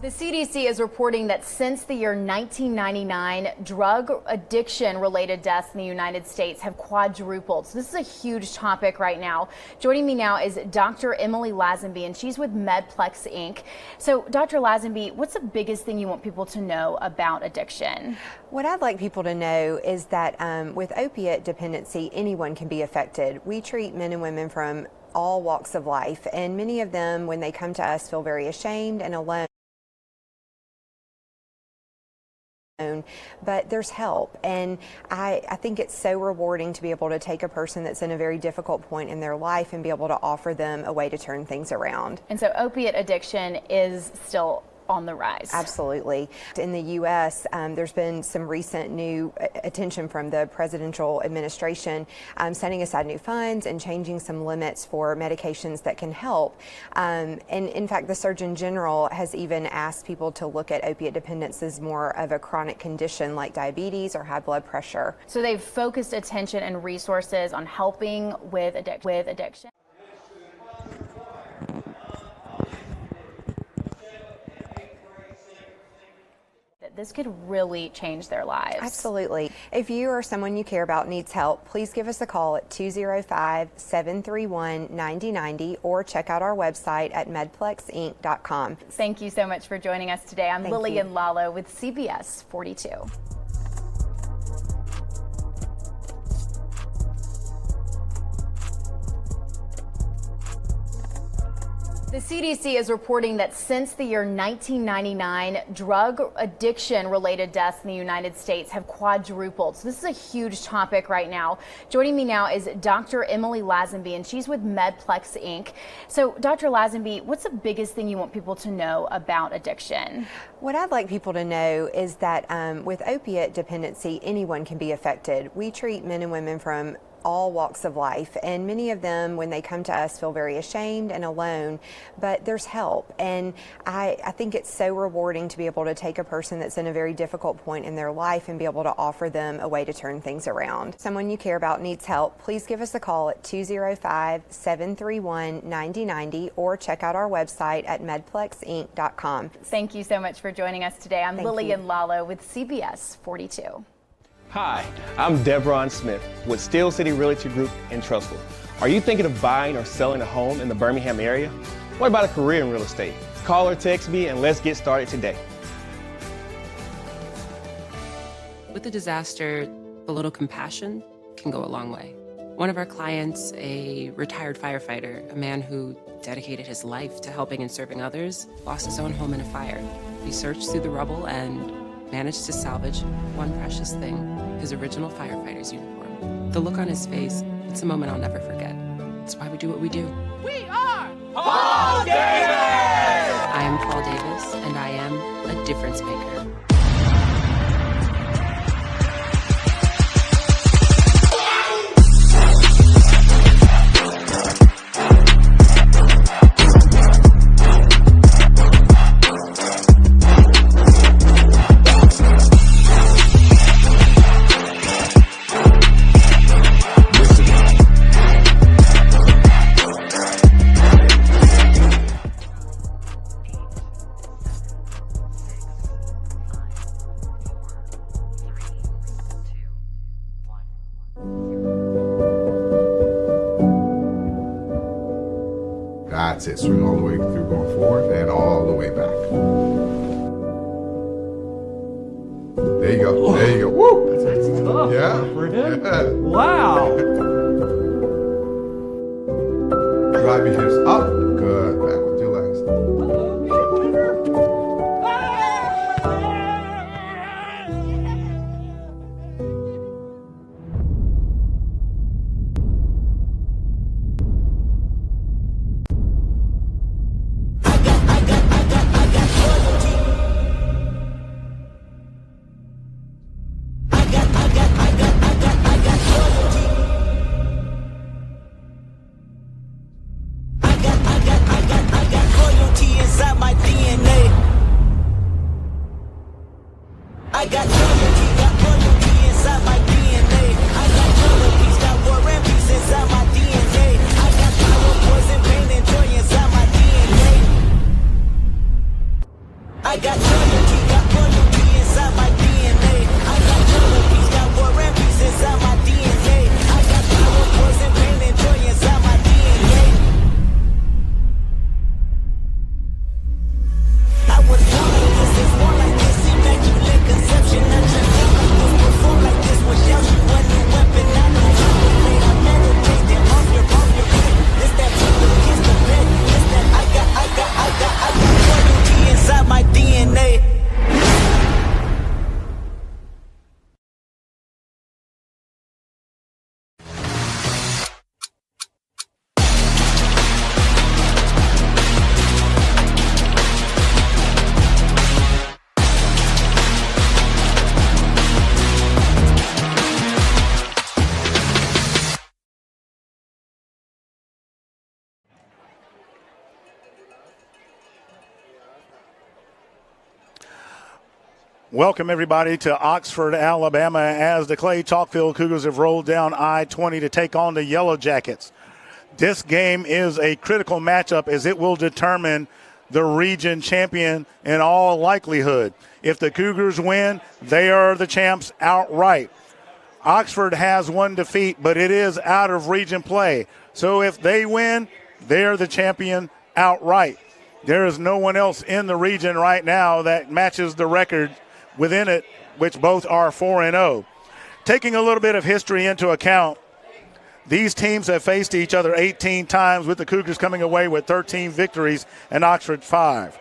The CDC is reporting that since the year 1999, drug addiction-related deaths in the United States have quadrupled. So this is a huge topic right now. Joining me now is Dr. Emily Lazenby, and she's with MedPlex Inc. So, Dr. Lazenby, what's the biggest thing you want people to know about addiction? What I'd like people to know is that with opiate dependency, anyone can be affected. We treat men and women from all walks of life, and many of them, when they come to us, feel very ashamed and alone. But there's help, and I think it's so rewarding to be able to take a person that's in a very difficult point in their life and be able to offer them a way to turn things around. And so opiate addiction is still on the rise. Absolutely. In the U.S., there's been some recent new attention from the presidential administration, setting aside new funds and changing some limits for medications that can help. And in fact, the Surgeon General has even asked people to look at opiate dependence as more of a chronic condition like diabetes or high blood pressure. So they've focused attention and resources on helping with addiction. This could really change their lives. Absolutely. If you or someone you care about needs help, please give us a call at 205-731-9090 or check out our website at medplexinc.com. Thank you so much for joining us today. I'm Lillian Lalo with CBS 42. The CDC is reporting that since the year 1999, drug addiction-related deaths in the United States have quadrupled. So this is a huge topic right now. Joining me now is Dr. Emily Lazenby, and she's with MedPlex Inc. So, Dr. Lazenby, what's the biggest thing you want people to know about addiction? What I'd like people to know is that with opiate dependency, anyone can be affected. We treat men and women from all walks of life, and many of them, when they come to us, feel very ashamed and alone, but there's help, and I think it's so rewarding to be able to take a person that's in a very difficult point in their life and be able to offer them a way to turn things around. Someone you care about needs help, please give us a call at 205-731-9090 or check out our website at medplexinc.com. Thank you so much for joining us today. I'm Lillian Lalo with CBS 42. Hi, I'm Devron Smith with Steel City Realty Group in Trustful. Are you thinking of buying or selling a home in the Birmingham area? What about a career in real estate? Call or text me and let's get started today. With the disaster, a little compassion can go a long way. One of our clients, a retired firefighter, a man who dedicated his life to helping and serving others, lost his own home in a fire. We searched through the rubble and managed to salvage one precious thing, his original firefighter's uniform. The look on his face, it's a moment I'll never forget. It's why we do what we do. We are Paul Davis! I am Paul Davis, and I am a difference maker. That's it. Swing all the way through, going forward and all the way back. There you go. There you go. Woo! That's tough. Yeah. For him? Yeah. Wow. Drive your hips up. Good. Back with your legs. I got Welcome, everybody, to Oxford, Alabama, as the Clay-Chalkville Cougars have rolled down I-20 to take on the Yellow Jackets. This game is a critical matchup as it will determine the region champion in all likelihood. If the Cougars win, they are the champs outright. Oxford has one defeat, but it is out of region play. So if they win, they're the champion outright. There is no one else in the region right now that matches the record within it, which both are 4-0. Taking a little bit of history into account, these teams have faced each other 18 times, with the Cougars coming away with 13 victories and Oxford 5.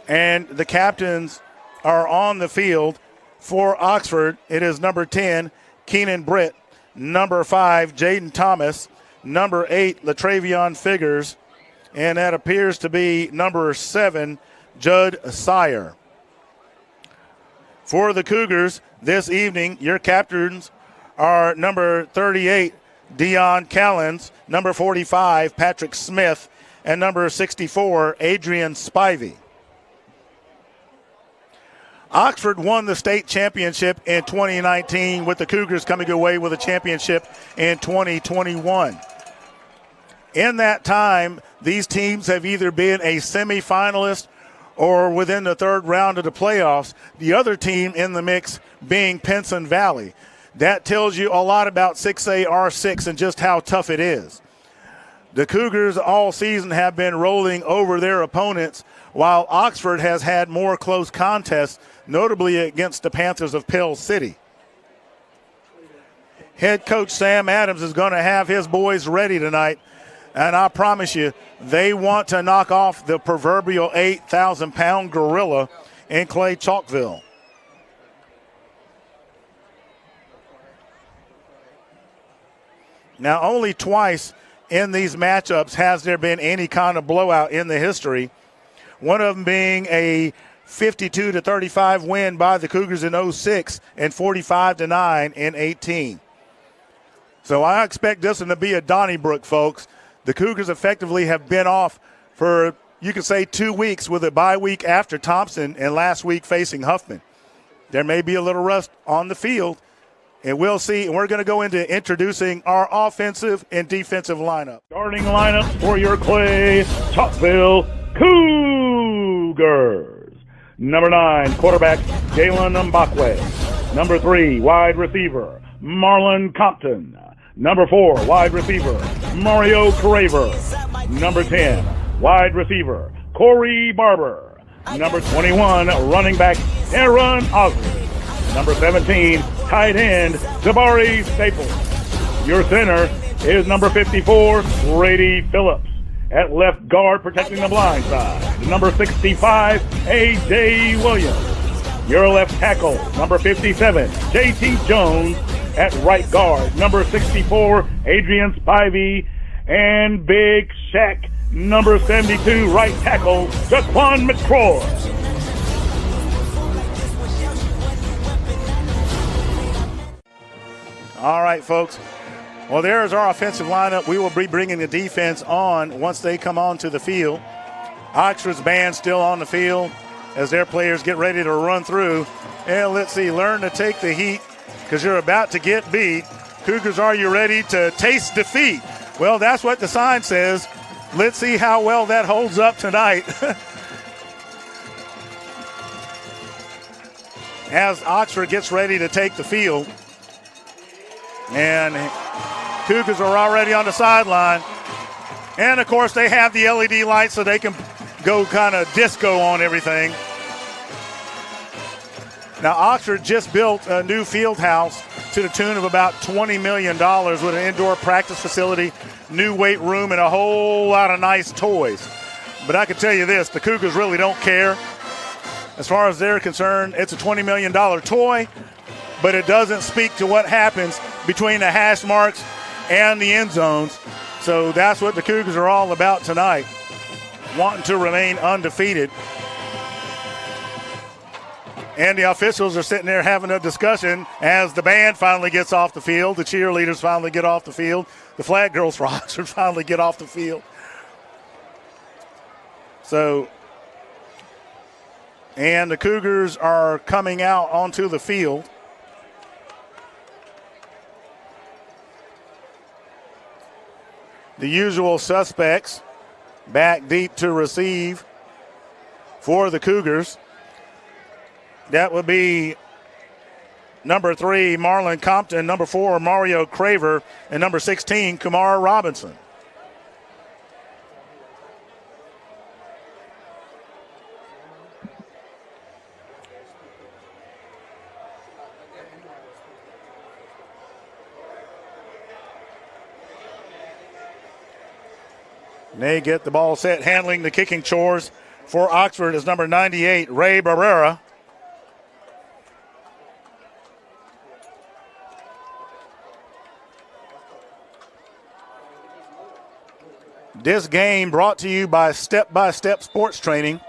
And the captains are on the field. For Oxford, it is number 10, Keenan Britt, number 5, Jaden Thomas, number 8, Latravion Figures, and that appears to be number 7, Judd Sire. For the Cougars this evening, your captains are number 38, Dion Callens, number 45, Patrick Smith, and number 64, Adrian Spivey. Oxford won the state championship in 2019, with the Cougars coming away with a championship in 2021. In that time, these teams have either been a semifinalist or within the third round of the playoffs, the other team in the mix being Pinson Valley. That tells you a lot about 6A R6 and just how tough it is. The Cougars all season have been rolling over their opponents, while Oxford has had more close contests, notably against the Panthers of Pell City. Head coach Sam Adams is going to have his boys ready tonight, and I promise you, they want to knock off the proverbial 8,000-pound gorilla in Clay-Chalkville. Now, only twice in these matchups has there been any kind of blowout in the history, one of them being a 52-35 win by the Cougars in 06 and 45-9 in 18. So I expect this one to be a Donnybrook, folks. The Cougars effectively have been off for, you could say, 2 weeks, with a bye week after Thompson and last week facing Huffman. There may be a little rust on the field, and we'll see. And we're going to go into introducing our offensive and defensive lineup. Starting lineup for your Clay-Chalkville Cougars. Number 9, quarterback Galen Mbakwe. Number 3, wide receiver Marlon Compton. Number 4, wide receiver Mario Craver. Number 10, wide receiver Corey Barber. Number 21, running back Aaron Osler. Number 17, tight end Jabari Staples. Your center is number 54, Brady Phillips. At left guard, protecting the blind side, number 65, A.J. Williams. Your left tackle, number 57, J.T. Jones. At right guard, number 64, Adrian Spivey. And Big Shack, number 72, right tackle, Jaquan McCroy. All right, folks. Well, there's our offensive lineup. We will be bringing the defense on once they come onto the field. Oxford's band still on the field as their players get ready to run through. And let's see, learn to take the heat because you're about to get beat. Cougars, are you ready to taste defeat? Well, that's what the sign says. Let's see how well that holds up tonight. As Oxford gets ready to take the field. And Cougars are already on the sideline. And, of course, they have the LED lights so they can go kind of disco on everything. Now, Oxford just built a new field house to the tune of about $20 million with an indoor practice facility, new weight room, and a whole lot of nice toys. But I can tell you this, the Cougars really don't care. As far as they're concerned, it's a $20 million toy, but it doesn't speak to what happens between the hash marks and the end zones. So that's what the Cougars are all about tonight, wanting to remain undefeated. And the officials are sitting there having a discussion as the band finally gets off the field. The cheerleaders finally get off the field. The flag girls for Oxford finally get off the field. So And the Cougars are coming out onto the field. The usual suspects back deep to receive for the Cougars. That would be number 3, Marlon Compton, number 4, Mario Craver, and number 16, Kumar Robinson. They get the ball set, handling the kicking chores for Oxford is number 98, Ray Barrera. This game brought to you by Step by Step Sports Training.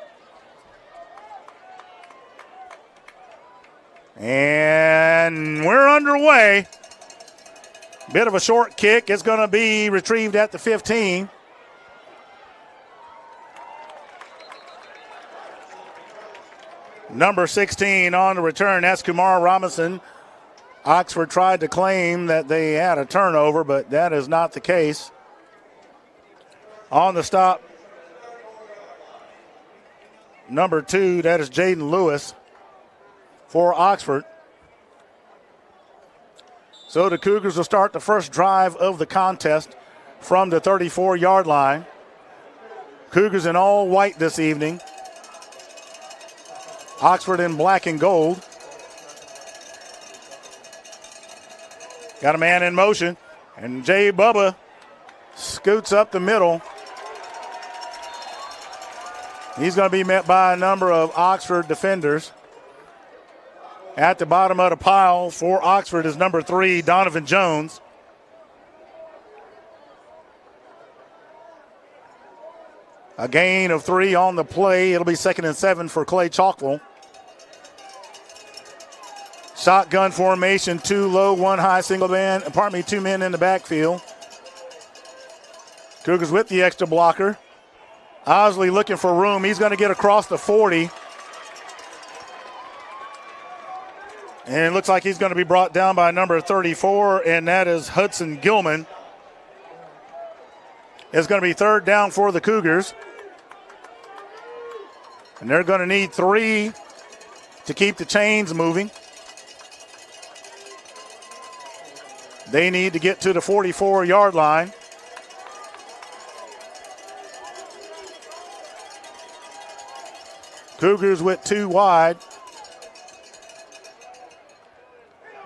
And we're underway. Bit of a short kick. It's going to be retrieved at the 15. Number 16 on the return. That's Kumar Robinson. Oxford tried to claim that they had a turnover, but that is not the case. On the stop, number 2, that is Jaden Lewis for Oxford. So the Cougars will start the first drive of the contest from the 34-yard line. Cougars in all white this evening. Oxford in black and gold. Got a man in motion, and Jay Bubba scoots up the middle. He's going to be met by a number of Oxford defenders. At the bottom of the pile for Oxford is number 3, Donovan Jones. A gain of 3 on the play. It'll be 2nd and 7 for Clay-Chalkville. Shotgun formation, 2 low, 1 high, single man, 2 men in the backfield. Cougars with the extra blocker. Osley looking for room. He's going to get across the 40. And it looks like he's going to be brought down by number 34, and that is Hudson Gilman. It's going to be 3rd down for the Cougars. And they're going to need 3 to keep the chains moving. They need to get to the 44-yard line. Cougars with 2 wide.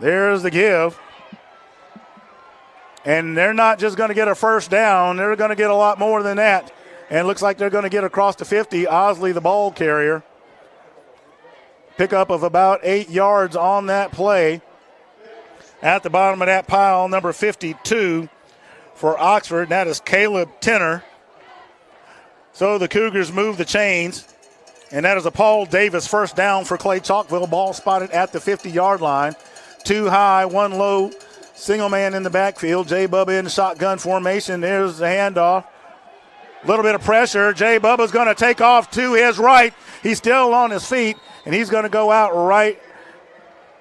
There's the give. And they're not just going to get a first down. They're going to get a lot more than that. And it looks like they're going to get across the 50. Osley, the ball carrier. Pickup of about 8 yards on that play. At the bottom of that pile, number 52 for Oxford, and that is Caleb Tenner. So the Cougars move the chains, and that is a Paul Davis first down for Clay-Chalkville. Ball spotted at the 50-yard line. 2 high, 1 low, single man in the backfield. Jay Bubba in the shotgun formation. There's the handoff. A little bit of pressure. Jay Bubba's going to take off to his right. He's still on his feet, and he's going to go out right.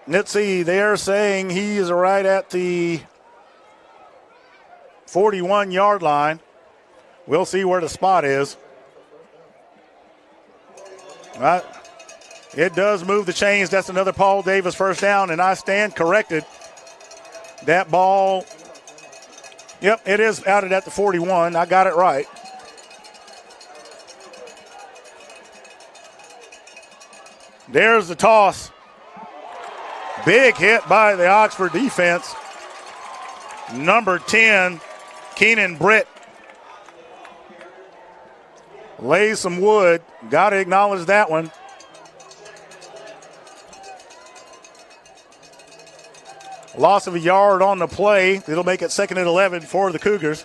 Let's see, they're saying he is right at the 41-yard line. We'll see where the spot is. Right. It does move the chains. That's another Paul Davis first down, and I stand corrected. That ball, yep, it is outed at the 41. I got it right. There's the toss. Big hit by the Oxford defense. Number 10, Keenan Britt. Lays some wood. Got to acknowledge that one. Loss of a yard on the play. It'll make it 2nd and 11 for the Cougars.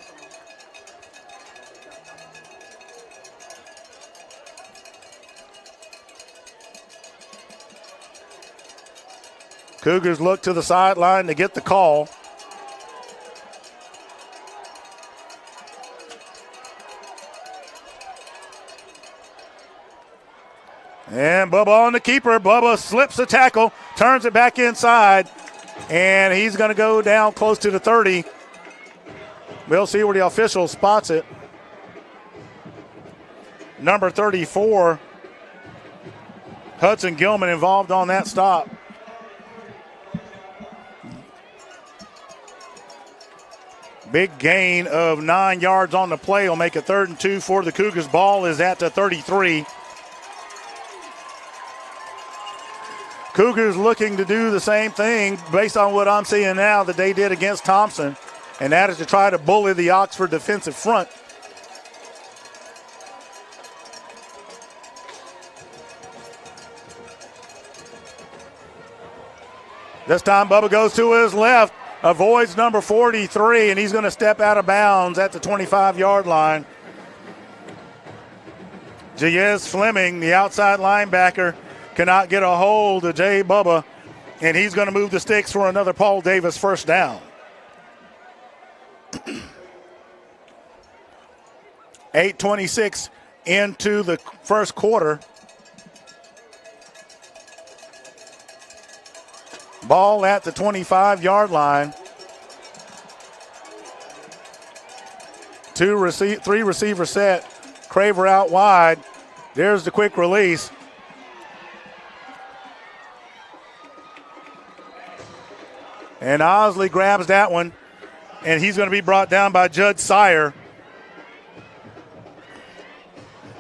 Cougars look to the sideline to get the call. And Bubba on the keeper. Bubba slips the tackle, turns it back inside, and he's going to go down close to the 30. We'll see where the official spots it. Number 34, Hudson Gilman, involved on that stop. Big gain of 9 yards on the play will make it 3rd and 2 for the Cougars. Ball is at the 33. Cougars looking to do the same thing based on what I'm seeing now that they did against Thompson, and that is to try to bully the Oxford defensive front. This time Bubba goes to his left, avoids number 43, and he's going to step out of bounds at the 25-yard line. Jayez Fleming, the outside linebacker, cannot get a hold of Jay Bubba, and he's going to move the sticks for another Paul Davis first down. 8:26 into the first quarter. Ball at the 25-yard line. 3 receiver set. Craver out wide. There's the quick release. And Osley grabs that one, and he's going to be brought down by Judd Sire.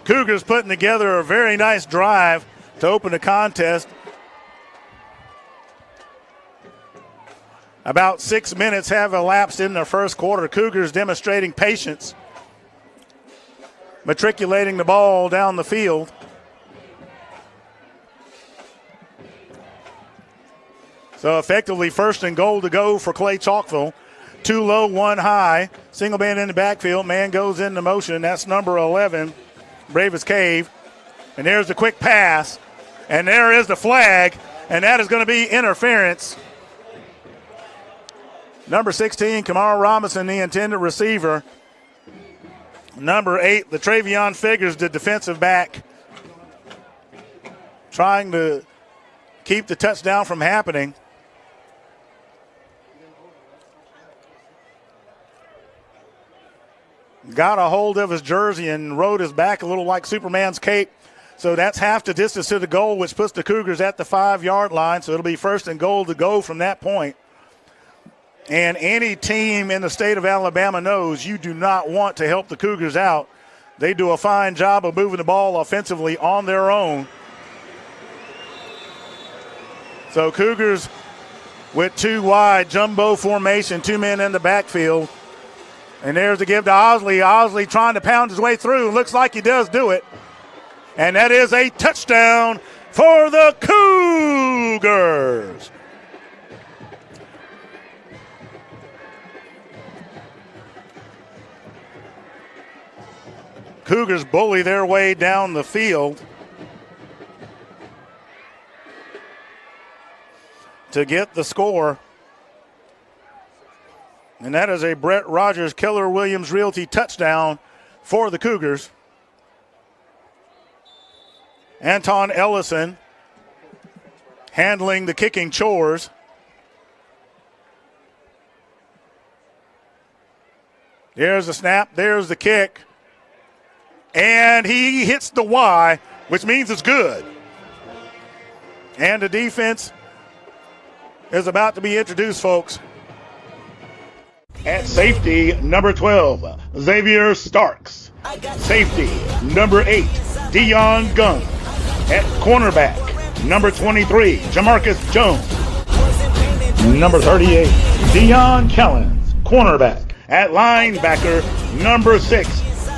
Cougars putting together a very nice drive to open the contest. About 6 minutes have elapsed in the first quarter. Cougars demonstrating patience, matriculating the ball down the field. So effectively 1st and goal to go for Clay-Chalkville. 2 low, 1 high. Single man in the backfield. Man goes into motion. That's number 11, Bravest Cave. And there's the quick pass. And there is the flag. And that is going to be interference. Number 16, Kamara Robinson, the intended receiver. Number 8, the Travion Figures, the defensive back, trying to keep the touchdown from happening. Got a hold of his jersey and rode his back a little like Superman's cape. So that's half the distance to the goal, which puts the Cougars at the 5-yard line. So it'll be 1st and goal to go from that point. And any team in the state of Alabama knows you do not want to help the Cougars out. They do a fine job of moving the ball offensively on their own. So Cougars with 2 wide, jumbo formation, 2 men in the backfield. And there's the give to Osley. Osley trying to pound his way through. Looks like he does do it. And that is a touchdown for the Cougars. Cougars bully their way down the field to get the score. And that is a Brett Rogers, Keller Williams Realty touchdown for the Cougars. Anton Ellison handling the kicking chores. There's the snap, there's the kick. And he hits the Y, which means it's good. And the defense is about to be introduced, folks. At safety, number 12, Xavier Starks. Safety, number 8, Dion Gunn. At cornerback, number 23, Jamarcus Jones. Number 38, Dion Kellens, cornerback. At linebacker, number 6,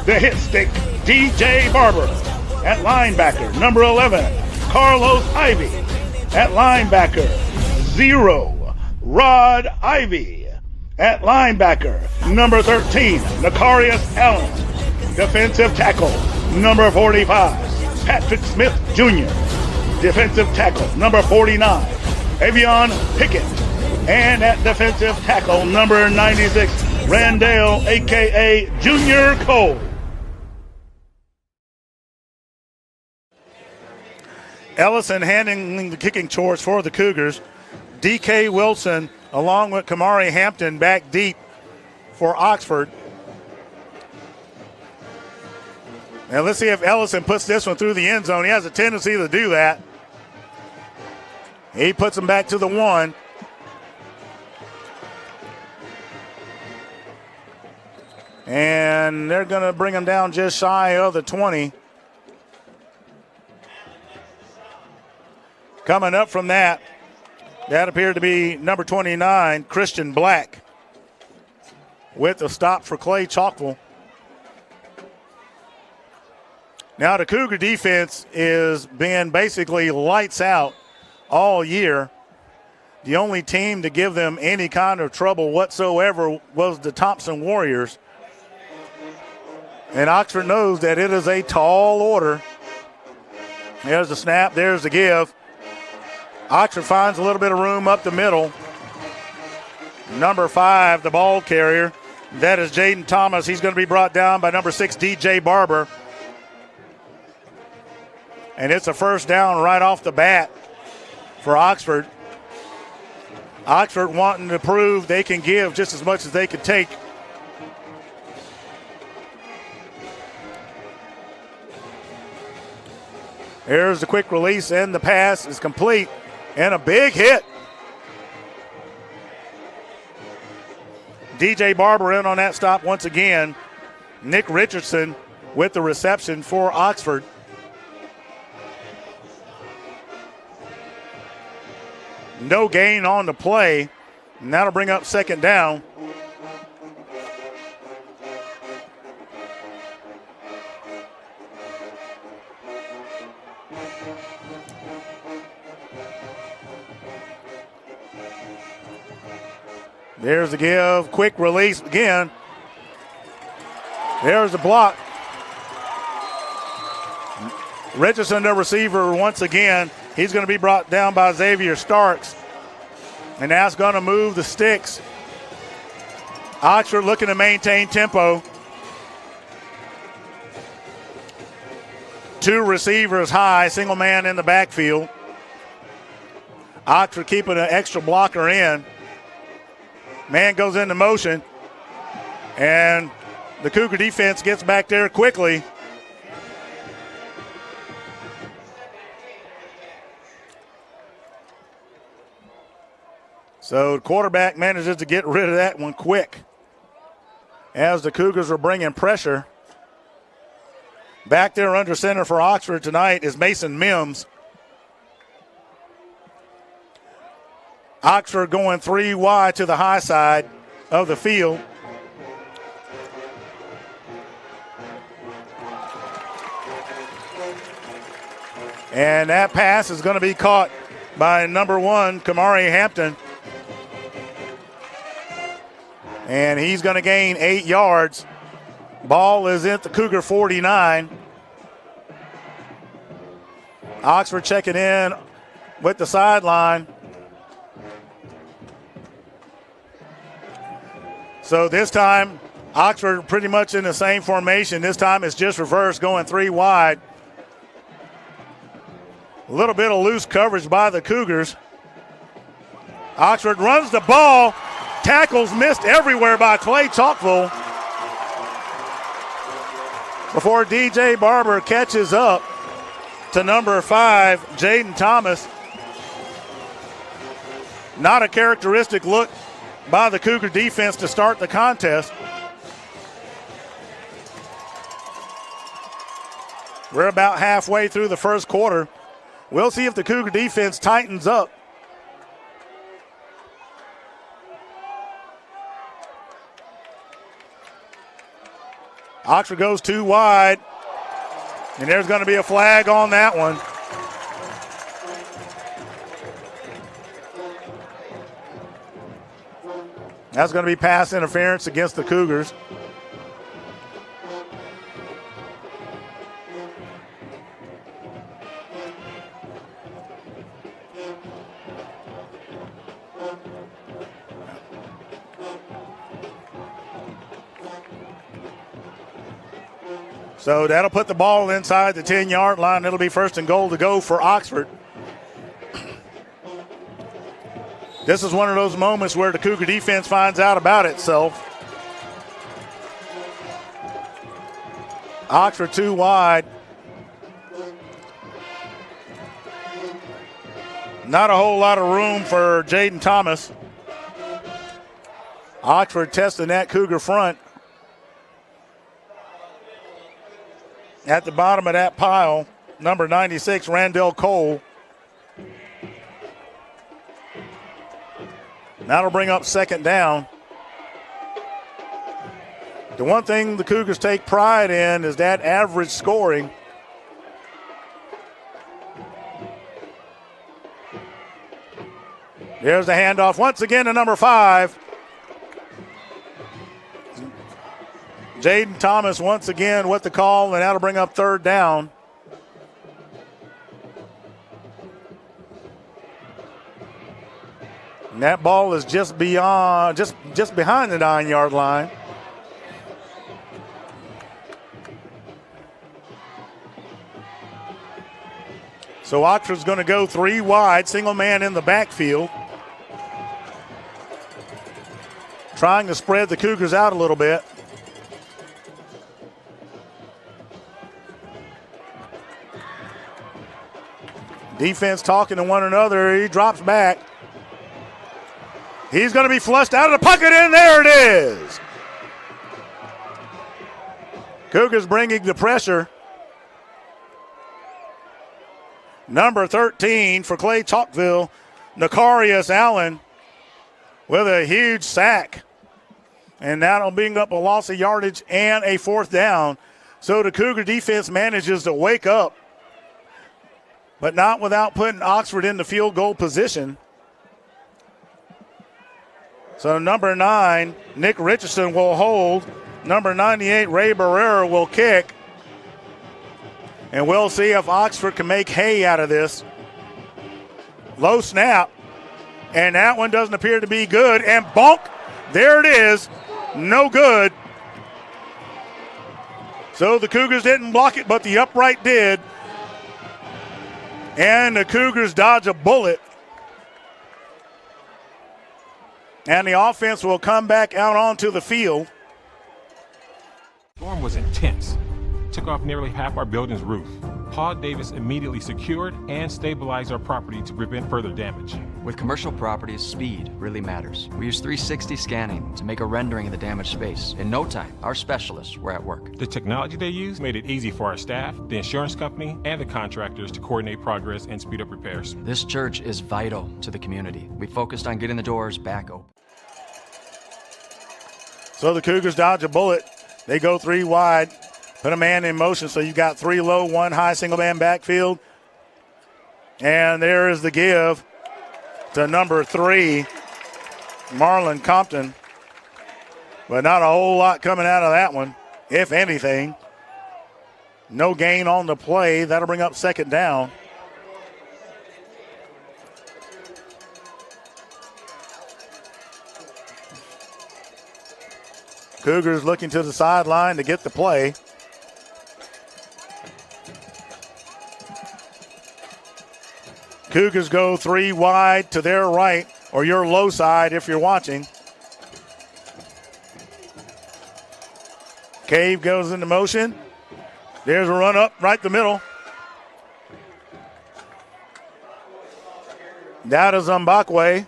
the hit stick, DJ Barber. At linebacker, number 11, Carlos Ivy. At linebacker, 0, Rod Ivy. At linebacker, number 13, Nakarius Allen. Defensive tackle, number 45, Patrick Smith Jr. Defensive tackle, number 49, Avion Pickett. And at defensive tackle, number 96, Randall, a.k.a. Junior Cole. Ellison handling the kicking chores for the Cougars. D.K. Wilson along with Kamari Hampton back deep for Oxford. Now let's see if Ellison puts this one through the end zone. He has a tendency to do that. He puts them back to the 1. And they're going to bring him down just shy of the 20. Coming up from that appeared to be number 29, Christian Black, with a stop for Clay-Chalkville. Now the Cougar defense is been basically lights out all year. The only team to give them any kind of trouble whatsoever was the Thompson Warriors. And Oxford knows that it is a tall order. There's the snap, there's the give. Oxford finds a little bit of room up the middle. Number 5, the ball carrier. That is Jaden Thomas. He's going to be brought down by number 6, DJ Barber. And it's a first down right off the bat for Oxford. Oxford wanting to prove they can give just as much as they can take. Here's the quick release, and the pass is complete. And a big hit. DJ Barber in on that stop once again. Nick Richardson with the reception for Oxford. No gain on the play, and that'll bring up second down. There's the give, quick release again. There's the block. Richardson, the receiver, once again. He's going to be brought down by Xavier Starks. And that's going to move the sticks. Oxford looking to maintain tempo. 2 receivers high, single man in the backfield. Oxford keeping an extra blocker in. Man goes into motion. And the Cougar defense gets back there quickly. So the quarterback manages to get rid of that one quick as the Cougars are bringing pressure. Back there under center for Oxford tonight is Mason Mims. Oxford going 3 wide to the high side of the field. And that pass is going to be caught by number 1, Kamari Hampton. And he's going to gain 8 yards. Ball is at the Cougar 49. Oxford checking in with the sideline. So this time, Oxford pretty much in the same formation. This time it's just reverse, going 3 wide. A little bit of loose coverage by the Cougars. Oxford runs the ball. Tackles missed everywhere by Clay-Chalkville before DJ Barber catches up to number 5, Jaden Thomas. Not a characteristic look by the Cougar defense to start the contest. We're about halfway through the first quarter. We'll see if the Cougar defense tightens up. Oxford goes 2 wide, and there's going to be a flag on that one. That's going to be pass interference against the Cougars. So that'll put the ball inside the 10-yard line. It'll be first and goal to go for Oxford. This is one of those moments where the Cougar defense finds out about itself. Oxford 2 wide. Not a whole lot of room for Jaden Thomas. Oxford testing that Cougar front. At the bottom of that pile, number 96, Randall Cole. That'll bring up second down. The one thing the Cougars take pride in is that average scoring. There's the handoff once again to number 5. Jaden Thomas once again with the call, and that'll bring up third down. And that ball is just behind the 9-yard line. So Oxford's going to go 3 wide, single man in the backfield. Trying to spread the Cougars out a little bit. Defense talking to one another. He drops back. He's going to be flushed out of the pocket, and there it is. Cougars bringing the pressure. Number 13 for Clay-Chalkville, Nicarius Allen with a huge sack. And that'll bring up a loss of yardage and a fourth down. So the Cougar defense manages to wake up, but not without putting Oxford in the field goal position. So number 9, Nick Richardson will hold. Number 98, Ray Barrera will kick. And we'll see if Oxford can make hay out of this. Low snap. And that one doesn't appear to be good. And bonk, there it is. No good. So the Cougars didn't block it, but the upright did. And the Cougars dodge a bullet. And the offense will come back out onto the field. The storm was intense. Took off nearly half our building's roof. Paul Davis immediately secured and stabilized our property to prevent further damage. With commercial properties, speed really matters. We use 360 scanning to make a rendering of the damaged space. In no time, our specialists were at work. The technology they used made it easy for our staff, the insurance company, and the contractors to coordinate progress and speed up repairs. This church is vital to the community. We focused on getting the doors back open. So the Cougars dodge a bullet. They go 3 wide. Put a man in motion, so you got 3 low, 1 high, single man backfield. And there is the give to number 3, Marlon Compton. But not a whole lot coming out of that one, if anything. No gain on the play. That'll bring up second down. Cougars looking to the sideline to get the play. Cougars go 3 wide to their right, or your low side if you're watching. Cave goes into motion. There's a run up right the middle. That is Mbakwe.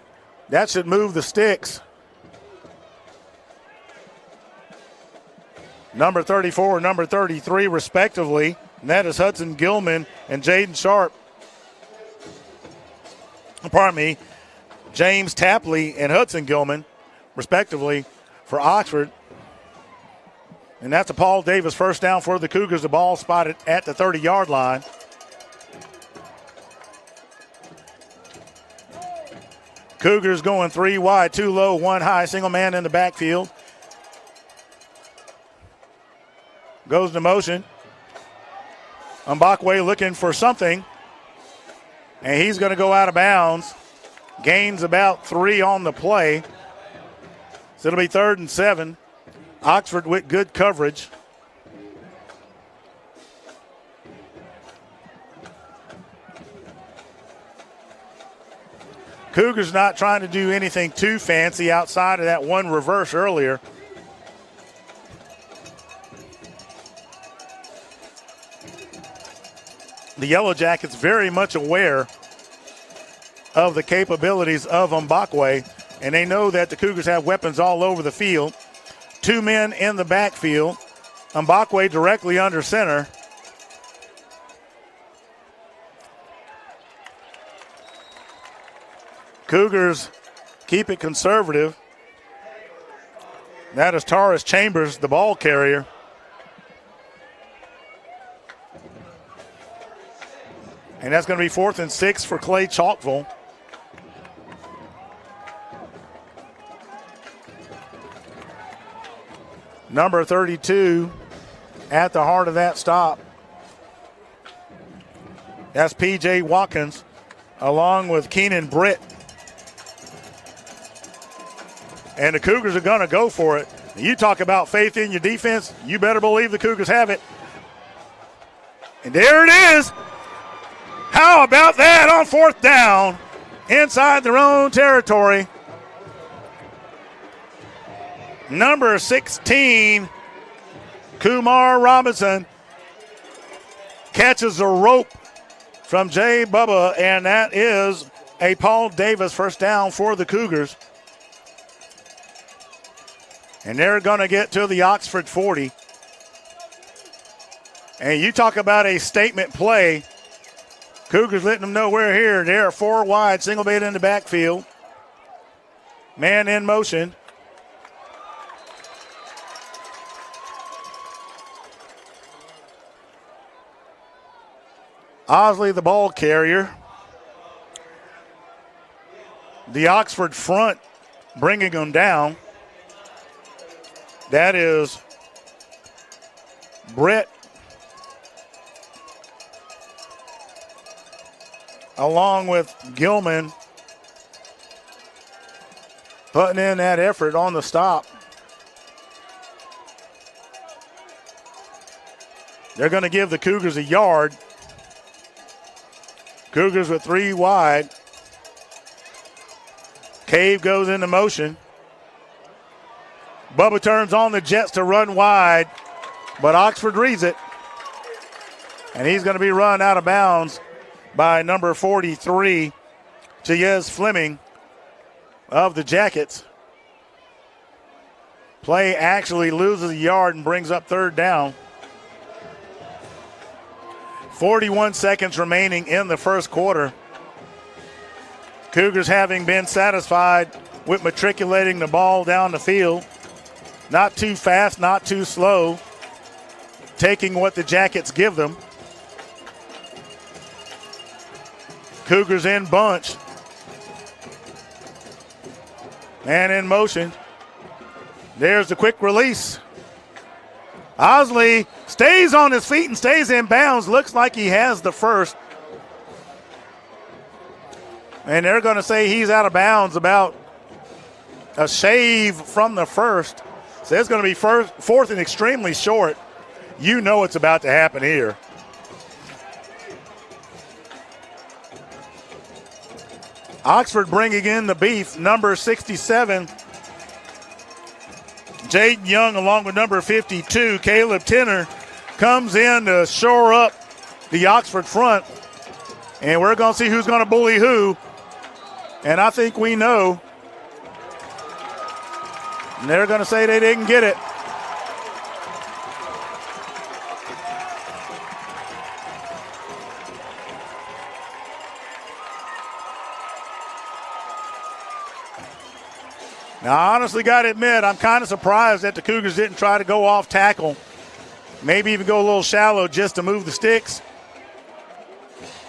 That should move the sticks. Number 34 and number 33 respectively. And that is Hudson Gilman and Jaden Sharp. Pardon me, James Tapley and Hudson Gilman, respectively, for Oxford. And that's a Paul Davis first down for the Cougars. The ball spotted at the 30-yard line. Cougars going 3 wide, 2 low, 1 high, single man in the backfield. Goes to motion. Mbakwe looking for something. And he's going to go out of bounds. Gains about 3 on the play. So it'll be 3rd and 7. Oxford with good coverage. Cougars not trying to do anything too fancy outside of that one reverse earlier. The Yellow Jackets very much aware of the capabilities of Mbakwe, and they know that the Cougars have weapons all over the field. 2 men in the backfield. Mbakwe directly under center. Cougars keep it conservative. That is Taurus Chambers, the ball carrier. And that's going to be 4th and 6 for Clay-Chalkville. Number 32 at the heart of that stop. That's P.J. Watkins along with Keenan Britt. And the Cougars are going to go for it. You talk about faith in your defense, you better believe the Cougars have it. And there it is. How about that on 4th down inside their own territory? Number 16, Kumar Robinson, catches a rope from Jay Bubba, and that is a Paul Davis first down for the Cougars. And they're going to get to the Oxford 40. And you talk about a statement play. Cougars letting them know we're here. They're 4 wide, single bait in the backfield. Man in motion. Osley, the ball carrier. The Oxford front bringing them down. That is Brett along with Gilman putting in that effort on the stop. They're going to give the Cougars a yard. Cougars with 3 wide. Cave goes into motion. Bubba turns on the Jets to run wide, but Oxford reads it. And he's going to be run out of bounds by number 43, Chayez Fleming of the Jackets. Play actually loses a yard and brings up 3rd down. 41 seconds remaining in the first quarter. Cougars having been satisfied with matriculating the ball down the field. Not too fast, not too slow. Taking what the Jackets give them. Cougars in bunch. Man in motion. There's the quick release. Osley stays on his feet and stays in bounds. Looks like he has the first. And they're going to say he's out of bounds, about a shave from the first. So it's going to be 4th and extremely short. You know what's about to happen here. Oxford bringing in the beef, number 67. Jaden Young along with number 52, Caleb Tenner, comes in to shore up the Oxford front. And we're going to see who's going to bully who. And I think we know. And they're going to say they didn't get it. Now, I honestly got to admit, I'm kind of surprised that the Cougars didn't try to go off tackle. Maybe even go a little shallow just to move the sticks.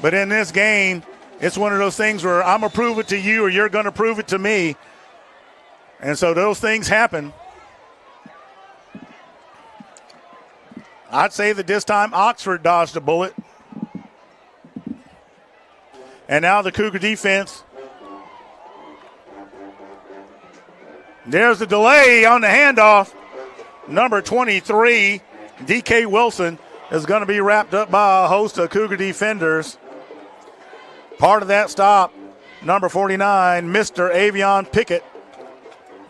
But in this game, it's one of those things where I'm going to prove it to you or you're going to prove it to me. And so those things happen. I'd say that this time Oxford dodged a bullet. And now the Cougar defense. There's the delay on the handoff. Number 23, D.K. Wilson, is going to be wrapped up by a host of Cougar defenders. Part of that stop number 49, Mr. Avion Pickett,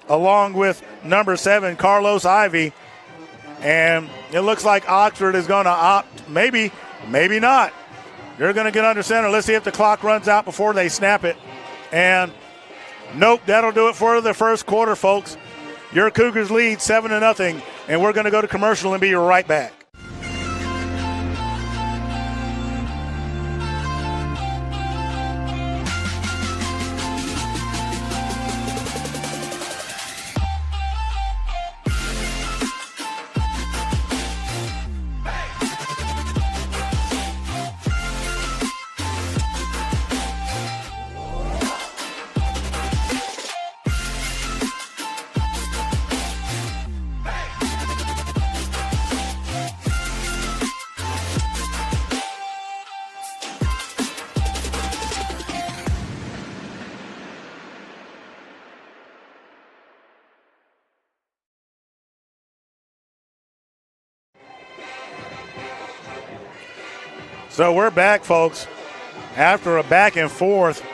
along with number 7, Carlos Ivy. And it looks like Oxford is going to opt, maybe not. They're going to get under center. Let's see if the clock runs out before they snap it. And nope, that'll do it for the first quarter, folks. Your Cougars lead 7-0, and we're going to go to commercial and be right back. So we're back, folks. After a back and forth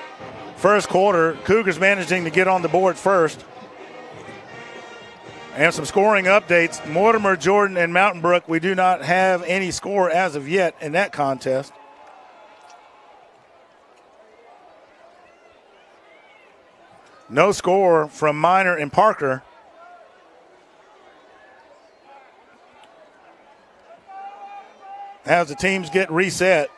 first quarter, Cougars managing to get on the board first. And some scoring updates. Mortimer, Jordan, and Mountain Brook, we do not have any score as of yet in that contest. No score from Minor and Parker. As the teams get reset.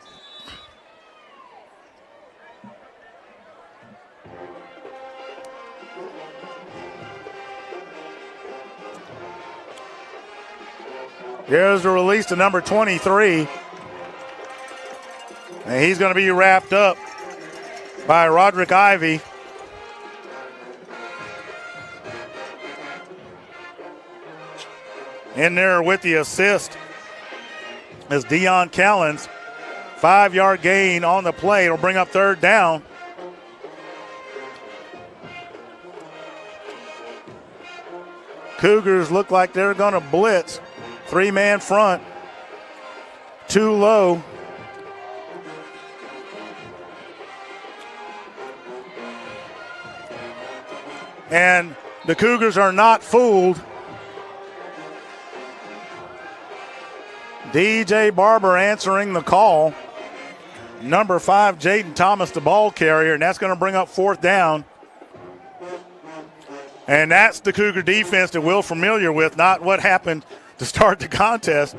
Here's the release to number 23. And he's going to be wrapped up by Roderick Ivy. In there with the assist is Dion Callens. 5-yard gain on the play. It'll bring up third down. Cougars look like they're going to blitz. 3-man front. Too low. And the Cougars are not fooled. DJ Barber answering the call. Number 5, Jaden Thomas, the ball carrier, and that's going to bring up fourth down. And that's the Cougar defense that we're familiar with, not what happened to start the contest.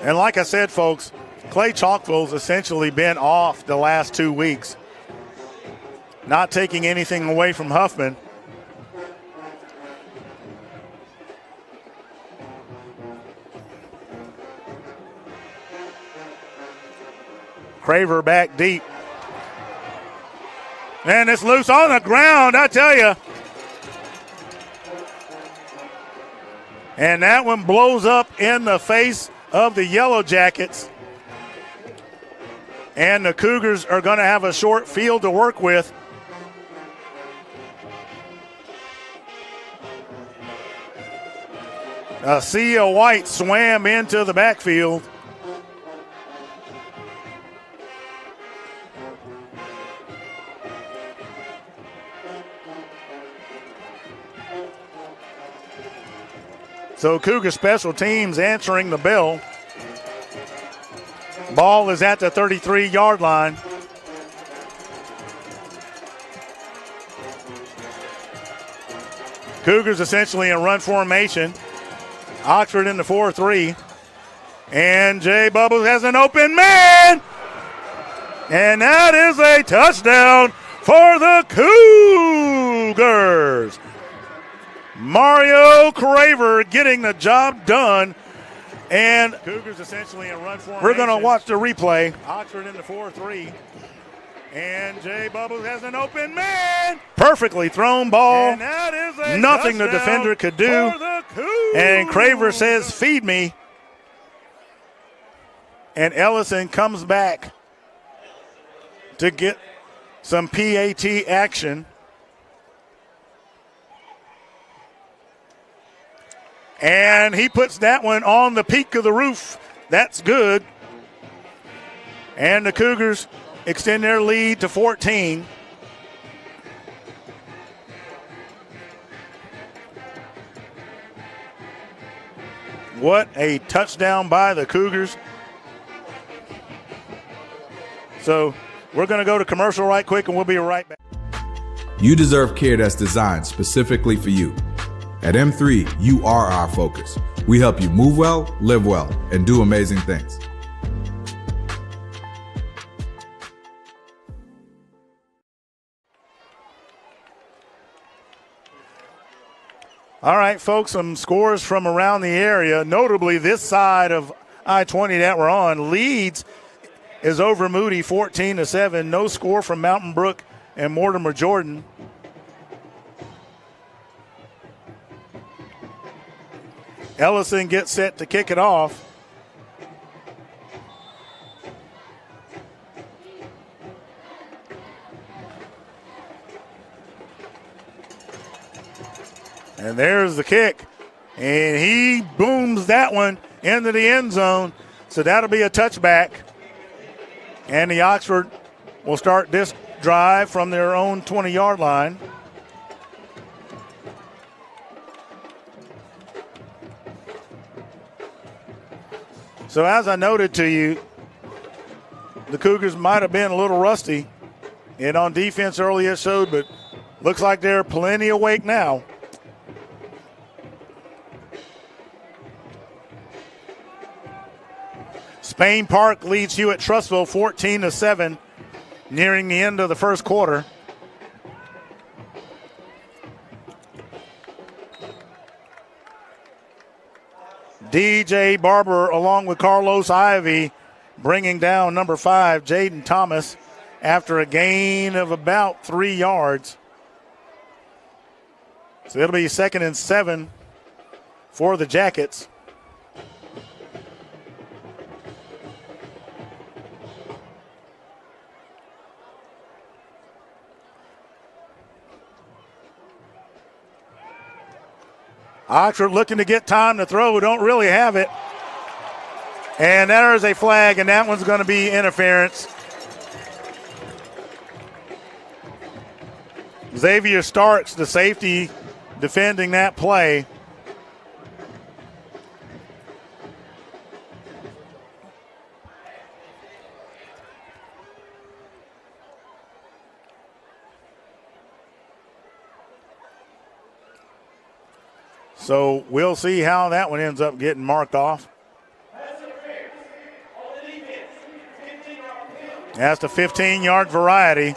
And like I said, folks, Clay-Chalkville's essentially been off the last 2 weeks, not taking anything away from Huffman. Craver back deep. And it's loose on the ground, I tell you. And that one blows up in the face of the Yellow Jackets. And the Cougars are going to have a short field to work with. Sia White swam into the backfield. So Cougar special teams answering the bell. Ball is at the 33-yard line. Cougars essentially in run formation. Oxford in the 4-3. And Jay Bubbles has an open man. And that is a touchdown for the Cougars. Mario Craver getting the job done. And Cougars essentially in run formation. We're going to watch the replay. Oxford in the 4-3. And Jay Bubbles has an open man. Perfectly thrown ball. And that is a nothing the defender could do. And Craver says, feed me. And Ellison comes back to get some PAT action. And he puts that one on the peak of the roof. That's good. And the Cougars extend their lead to 14. What a touchdown by the Cougars. So we're going to go to commercial right quick, and we'll be right back. You deserve care that's designed specifically for you. At M3, you are our focus. We help you move well, live well, and do amazing things. All right, folks, some scores from around the area. Notably, this side of I-20 that we're on, Leeds is over Moody 14-7. No score from Mountain Brook and Mortimer Jordan. Ellison gets set to kick it off. And there's the kick. And he booms that one into the end zone. So that'll be a touchback. And the Oxford will start this drive from their own 20-yard line. So as I noted to you, the Cougars might have been a little rusty. And on defense early it showed, but looks like they're plenty awake now. Spain Park leads Hewitt-Trussville 14-7, nearing the end of the first quarter. DJ Barber along with Carlos Ivy bringing down number 5, Jaden Thomas, after a gain of about 3 yards. So it'll be 2nd and 7 for the Jackets. Oxford looking to get time to throw. We don't really have it. And there is a flag, and that one's going to be interference. Xavier Starks, the safety, defending that play. So we'll see how that one ends up getting marked off. That's the 15-yard variety.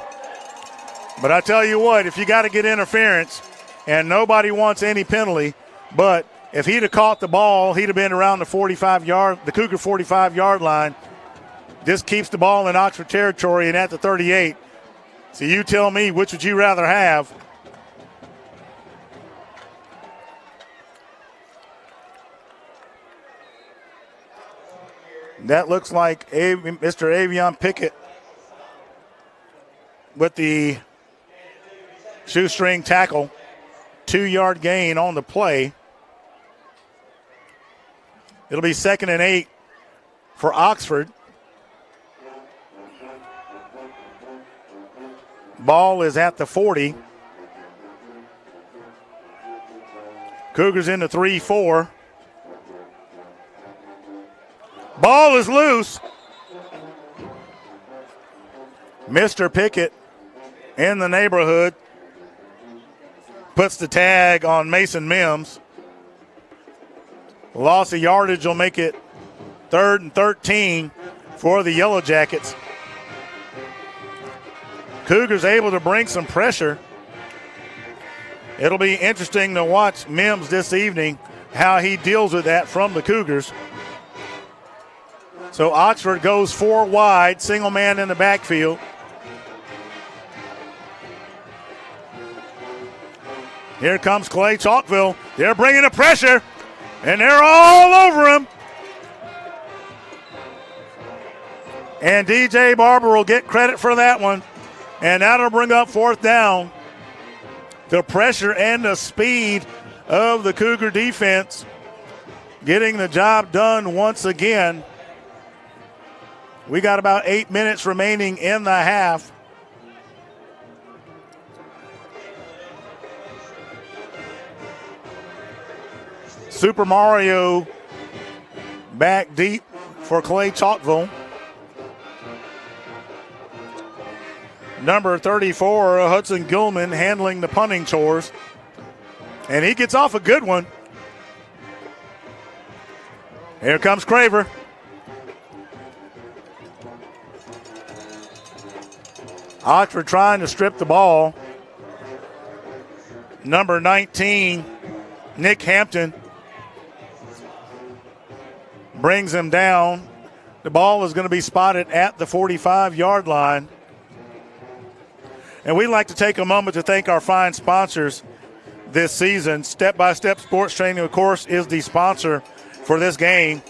But I tell you what, if you got to get interference, and nobody wants any penalty, but if he'd have caught the ball, he'd have been around the the Cougar 45-yard line. This keeps the ball in Oxford territory and at the 38. So you tell me, which would you rather have? That looks like Mr. Avion Pickett with the shoestring tackle. 2-yard gain on the play. It'll be 2nd and 8 for Oxford. Ball is at the 40. Cougars in the 3-4. Ball is loose. Mr. Pickett in the neighborhood puts the tag on Mason Mims. Loss of yardage will make it 3rd and 13 for the Yellow Jackets. Cougars able to bring some pressure. It'll be interesting to watch Mims this evening, how he deals with that from the Cougars. So Oxford goes 4 wide, single man in the backfield. Here comes Clay-Chalkville. They're bringing the pressure, and they're all over him. And DJ Barber will get credit for that one, and that'll bring up 4th down. The pressure and the speed of the Cougar defense getting the job done once again. We got about 8 minutes remaining in the half. Super Mario back deep for Clay-Chalkville. Number 34, Hudson Gilman, handling the punting chores. And he gets off a good one. Here comes Craver. Oxford trying to strip the ball. Number 19, Nick Hampton, brings him down. The ball is going to be spotted at the 45-yard line. And we'd like to take a moment to thank our fine sponsors this season. Step by Step Sports Training, of course, is the sponsor for this game.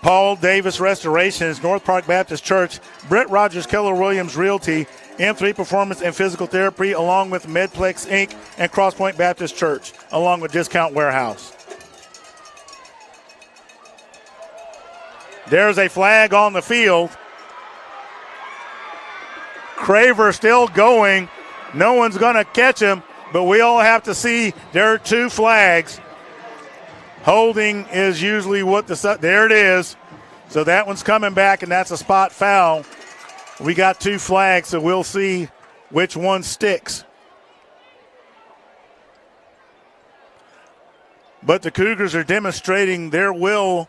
Paul Davis Restorations, North Park Baptist Church, Brett Rogers Keller Williams Realty, M3 Performance and Physical Therapy, along with Medplex Inc. and Crosspoint Baptist Church, along with Discount Warehouse. There's a flag on the field. Craver still going. No one's going to catch him, but we all have to see there are 2 flags. Holding is usually what there it is. So that one's coming back, and that's a spot foul. We got 2 flags, so we'll see which one sticks. But the Cougars are demonstrating their will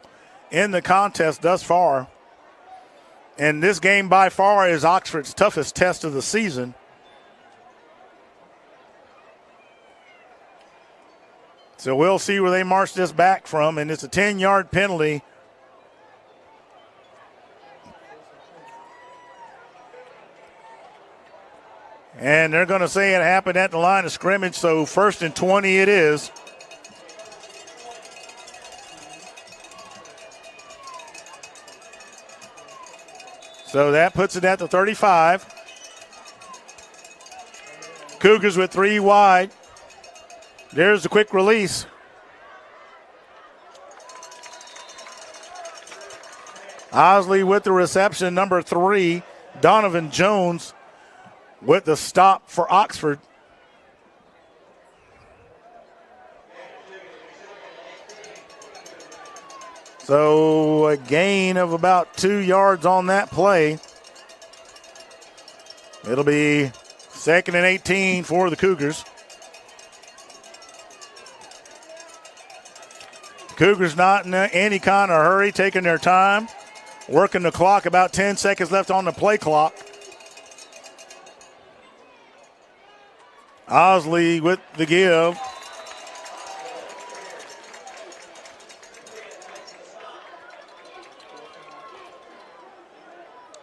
in the contest thus far. And this game by far is Oxford's toughest test of the season. So we'll see where they march this back from, and it's a 10-yard penalty. And they're going to say it happened at the line of scrimmage, so 1st and 20 it is. So that puts it at the 35. Cougars with 3 wide. There's the quick release. Osley with the reception, number 3. Donovan Jones with the stop for Oxford. So a gain of about 2 yards on that play. It'll be 2nd and 18 for the Cougars. Cougars not in any kind of hurry, taking their time, working the clock, about 10 seconds left on the play clock. Osley with the give.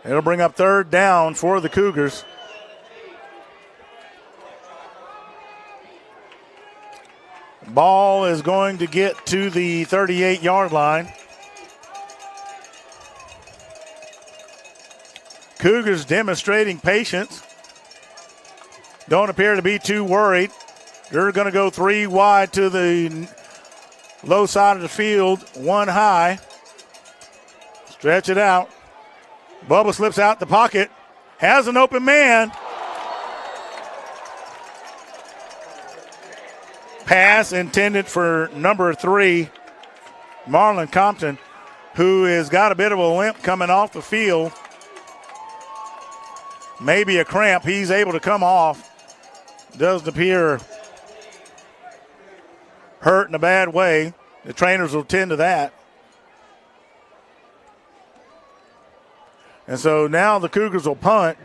It'll bring up 3rd down for the Cougars. Ball is going to get to the 38-yard line. Cougars demonstrating patience. Don't appear to be too worried. They're going to go 3 wide to the low side of the field, 1 high. Stretch it out. Bubba slips out the pocket, has an open man. Pass intended for number 3, Marlon Compton, who has got a bit of a limp coming off the field. Maybe a cramp. He's able to come off. Doesn't appear hurt in a bad way. The trainers will tend to that. And so now the Cougars will punt.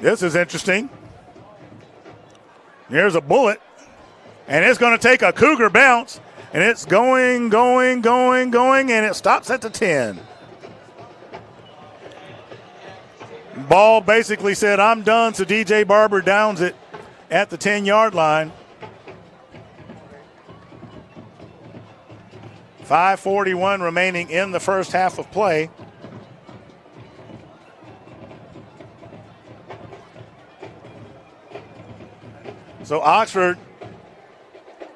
This is interesting. Here's a bullet, and it's going to take a Cougar bounce, and it's going, and it stops at the 10. Ball basically said, I'm done, so DJ Barber downs it at the 10-yard line. 5:41 remaining in the first half of play. So Oxford,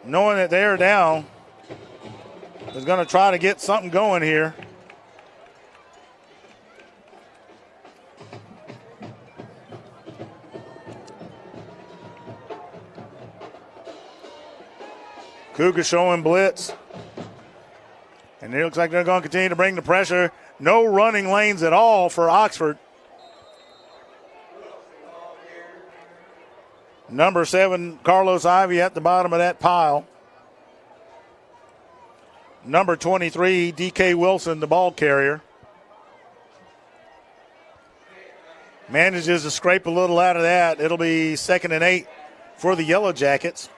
knowing that they're down, is going to try to get something going here. Cougars showing blitz. And it looks like they're going to continue to bring the pressure. No running lanes at all for Oxford. Number 7, Carlos Ivy at the bottom of that pile. Number 23, D.K. Wilson, the ball carrier. Manages to scrape a little out of that. It'll be 2nd and 8 for the Yellow Jackets.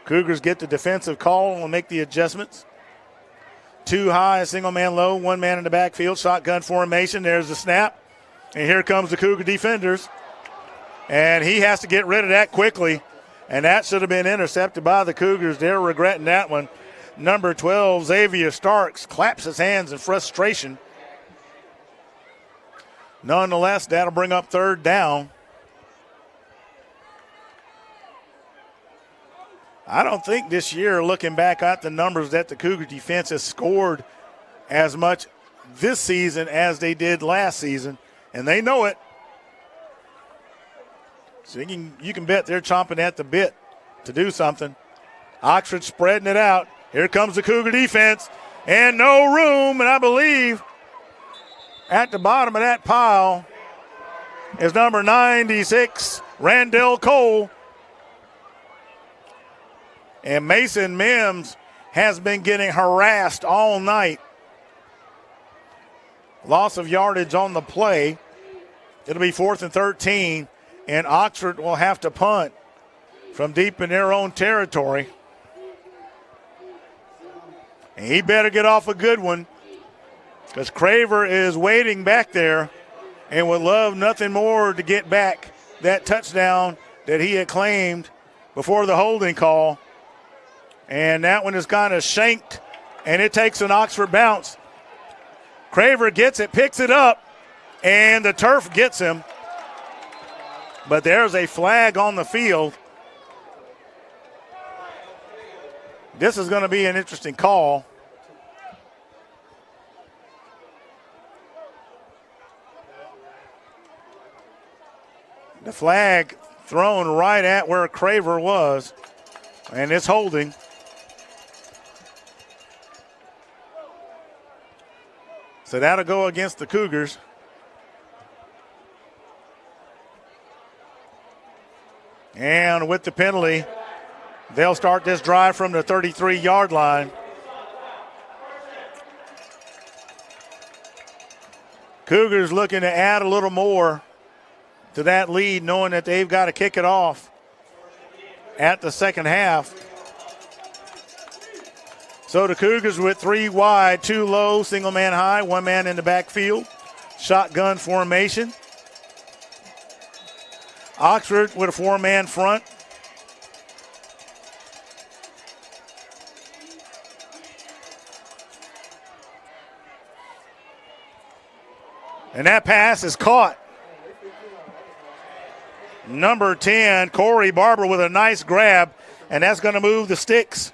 Cougars get the defensive call and make the adjustments. 2 high, single man low, 1 man in the backfield, shotgun formation. There's the snap. And here comes the Cougar defenders. And he has to get rid of that quickly. And that should have been intercepted by the Cougars. They're regretting that one. Number 12, Xavier Starks, claps his hands in frustration. Nonetheless, that'll bring up 3rd down. I don't think this year, looking back at the numbers, that the Cougar defense has scored as much this season as they did last season, and they know it. So you can bet they're chomping at the bit to do something. Oxford spreading it out. Here comes the Cougar defense, and no room, and I believe at the bottom of that pile is number 96, Randall Cole. And Mason Mims has been getting harassed all night. Loss of yardage on the play. It'll be 4th and 13, and Oxford will have to punt from deep in their own territory. And he better get off a good one, because Craver is waiting back there and would love nothing more to get back that touchdown that he had claimed before the holding call. And that one is kind of shanked, and it takes an Oxford bounce. Craver gets it, picks it up, and the turf gets him. But there's a flag on the field. This is going to be an interesting call. The flag thrown right at where Craver was, and it's holding. So that'll go against the Cougars. And with the penalty, they'll start this drive from the 33-yard line. Cougars looking to add a little more to that lead, knowing that they've got to kick it off at the second half. So the Cougars with 3 wide, 2 low, single man high, 1 man in the backfield. Shotgun formation. Oxford with a 4-man front. And that pass is caught. Number 10, Corey Barber with a nice grab, and that's going to move the sticks.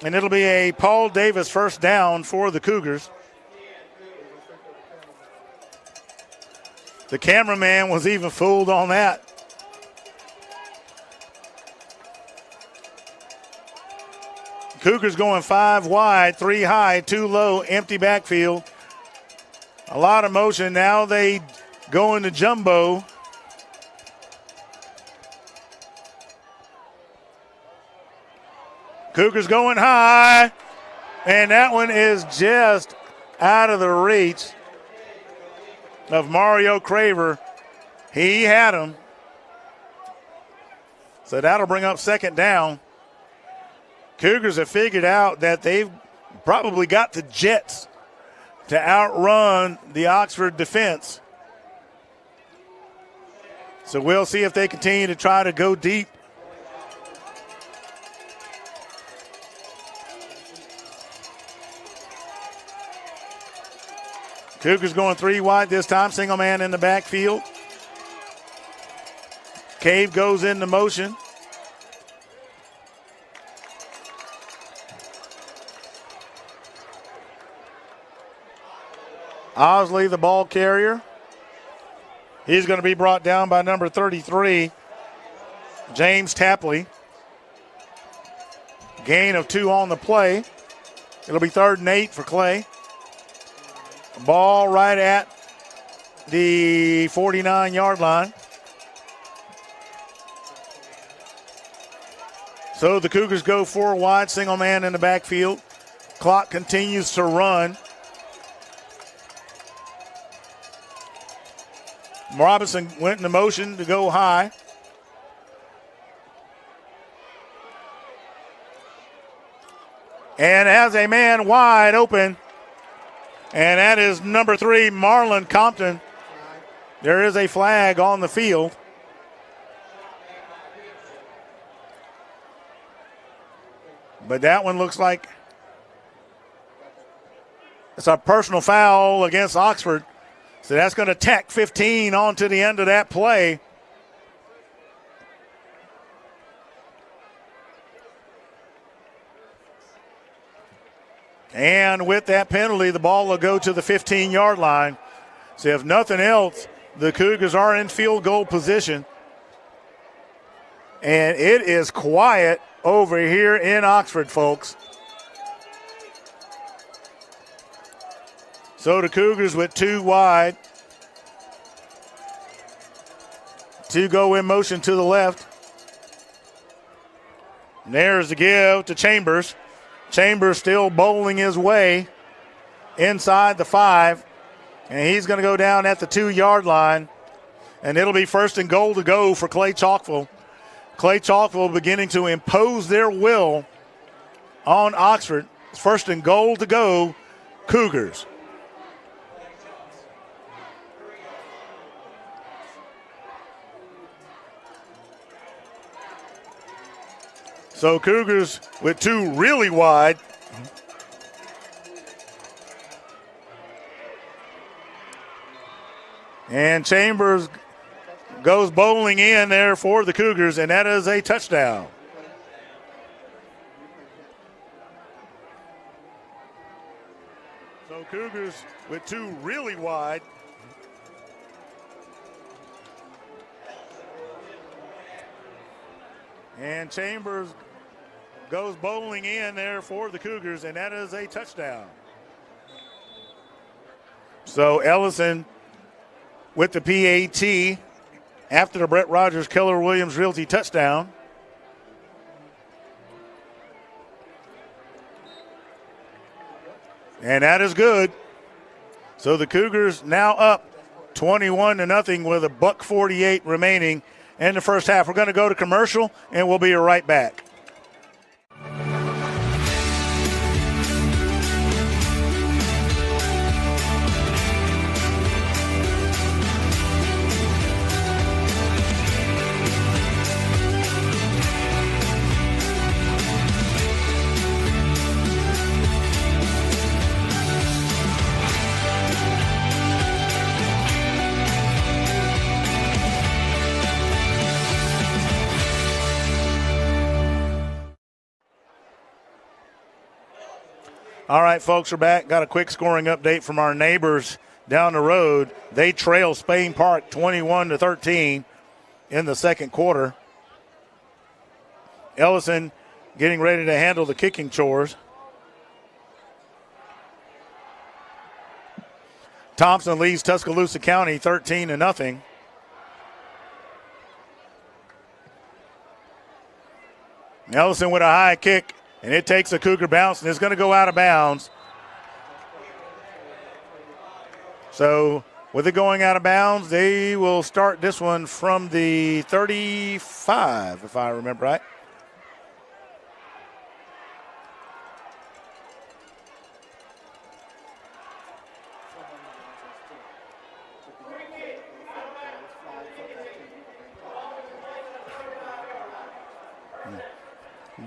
And it'll be a Paul Davis first down for the Cougars. The cameraman was even fooled on that. Cougars going 5 wide, 3 high, 2 low, empty backfield. A lot of motion. Now they go into jumbo. Cougars going high, and that one is just out of the reach of Mario Craver. He had him. So that'll bring up 2nd down. Cougars have figured out that they've probably got the jets to outrun the Oxford defense. So we'll see if they continue to try to go deep. Cougars going 3 wide this time. Single man in the backfield. Cave goes into motion. Osley, the ball carrier. He's going to be brought down by number 33, James Tapley. Gain of 2 on the play. It'll be 3rd and 8 for Clay. Ball right at the 49-yard line. So the Cougars go 4 wide, single man in the backfield. Clock continues to run. Robinson went into motion to go high. And has a man wide open. And that is number 3, Marlon Compton. There is a flag on the field. But that one looks like it's a personal foul against Oxford. So that's going to tack 15 on to the end of that play. And with that penalty, the ball will go to the 15-yard line. So if nothing else, the Cougars are in field goal position. And it is quiet over here in Oxford, folks. So the Cougars with 2 wide. 2 go in motion to the left. And there's the give to Chambers. Chambers still bowling his way inside the 5. And he's going to go down at the 2-yard line. And it'll be 1st and goal to go for Clay-Chalkville. Clay-Chalkville beginning to impose their will on Oxford. It's 1st and goal to go, Cougars. So Cougars with 2 really wide. And Chambers goes bowling in there for the Cougars, and that is a touchdown. So Cougars with 2 really wide. And Chambers goes bowling in there for the Cougars, and that is a touchdown. So Ellison with the PAT after the Brett Rogers Keller Williams Realty touchdown. And that is good. So the Cougars now up 21-0 with $1:48 remaining in the first half. We're going to go to commercial, and we'll be right back. All right, folks, we're back. Got a quick scoring update from our neighbors down the road. They trail Spain Park 21-13 in the second quarter. Ellison getting ready to handle the kicking chores. Thompson leads Tuscaloosa County 13-0. Ellison with a high kick. And it takes a Cougar bounce, and it's going to go out of bounds. So with it going out of bounds, they will start this one from the 35, if I remember right.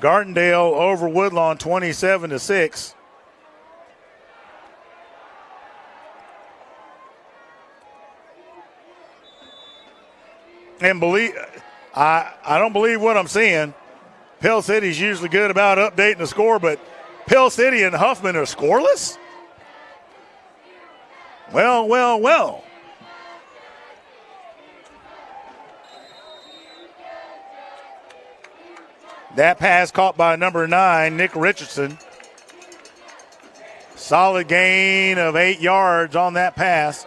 Gardendale over Woodlawn 27-6. And I don't believe what I'm seeing. Pell City's usually good about updating the score, but Pell City and Huffman are scoreless? Well, well, well. That pass caught by number 9, Nick Richardson. Solid gain of 8 yards on that pass.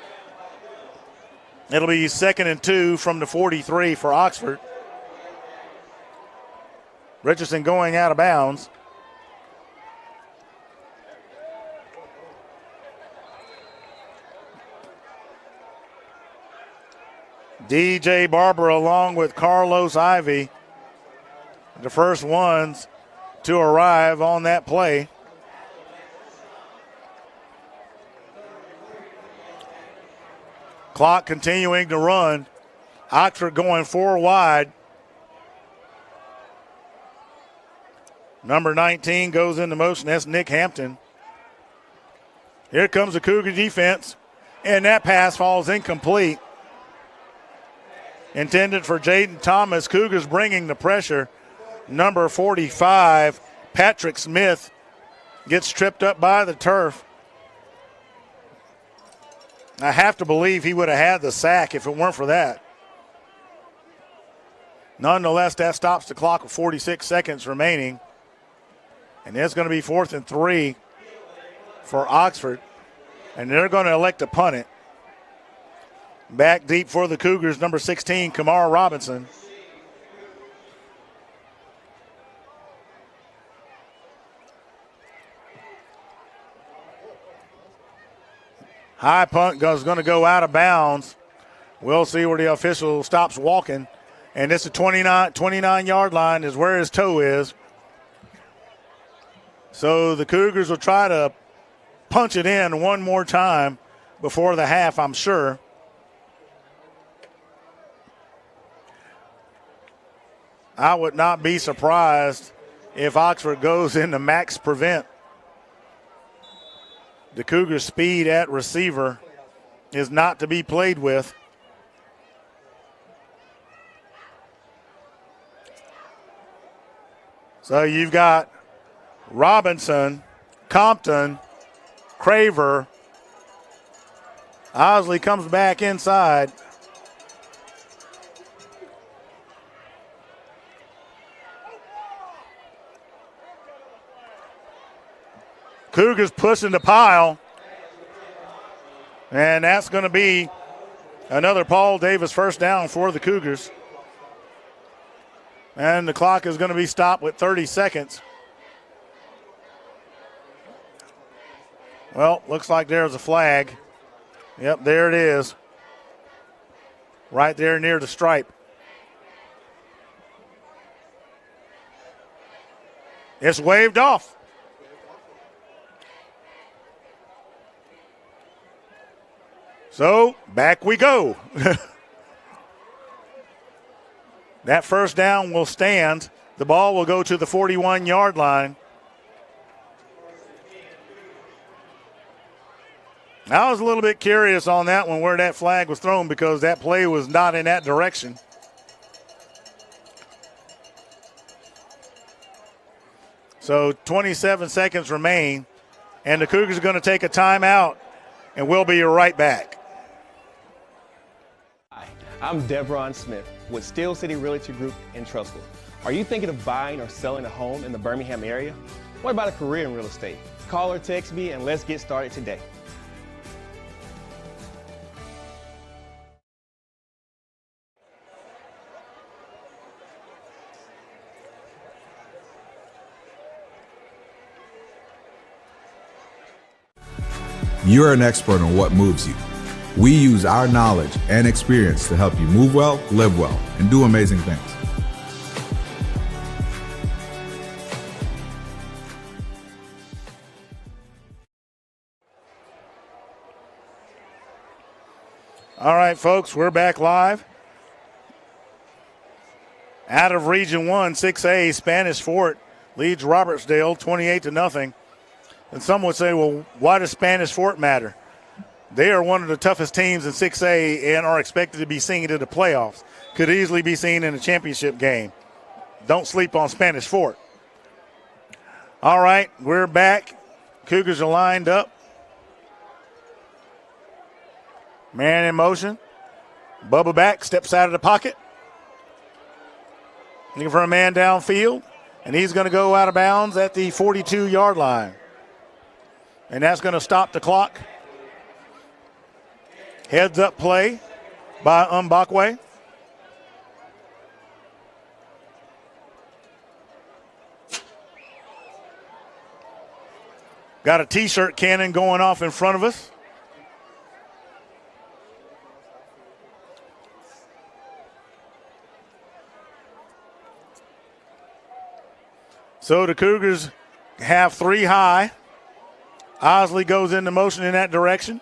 It'll be 2nd and 2 from the 43 for Oxford. Richardson going out of bounds. DJ Barber along with Carlos Ivy, the first ones to arrive on that play. Clock continuing to run. Oxford going 4 wide. Number 19 goes into motion. That's Nick Hampton. Here comes the Cougar defense, and that pass falls incomplete. Intended for Jaden Thomas. Cougars bringing the pressure. Number 45, Patrick Smith, gets tripped up by the turf. I have to believe he would have had the sack if it weren't for that. Nonetheless, that stops the clock with 46 seconds remaining. And it's going to be 4th and 3 for Oxford. And they're going to elect to punt it. Back deep for the Cougars, number 16, Kamara Robinson. High punt is going to go out of bounds. We'll see where the official stops walking. And this is 29-yard line is where his toe is. So the Cougars will try to punch it in one more time before the half, I'm sure. I would not be surprised if Oxford goes into max prevent. The Cougars' speed at receiver is not to be played with. So you've got Robinson, Compton, Craver. Osley comes back inside. Cougars pushing the pile. And that's going to be another Paul Davis first down for the Cougars. And the clock is going to be stopped with 30 seconds. Well, looks like there's a flag. Yep, there it is. Right there near the stripe. It's waved off. So, back we go. That first down will stand. The ball will go to the 41-yard line. I was a little bit curious on that one where that flag was thrown because that play was not in that direction. So 27 seconds remain, and the Cougars are going to take a timeout, and we'll be right back. I'm Devron Smith with Steel City Realty Group in Trustful. Are you thinking of buying or selling a home in the Birmingham area? What about a career in real estate? Call or text me and let's get started today. You're an expert on what moves you. We use our knowledge and experience to help you move well, live well, and do amazing things. All right, folks, we're back live. Out of Region 1, 6A, Spanish Fort leads Robertsdale 28-0. And some would say, well, why does Spanish Fort matter? They are one of the toughest teams in 6A and are expected to be seen in the playoffs. Could easily be seen in a championship game. Don't sleep on Spanish Fort. All right, we're back. Cougars are lined up. Man in motion. Bubba back, steps out of the pocket. Looking for a man downfield. And he's going to go out of bounds at the 42-yard line. And that's going to stop the clock. Heads up play by Mbakwe. Got a T-shirt cannon going off in front of us. So the Cougars have 3 high. Osley goes into motion in that direction.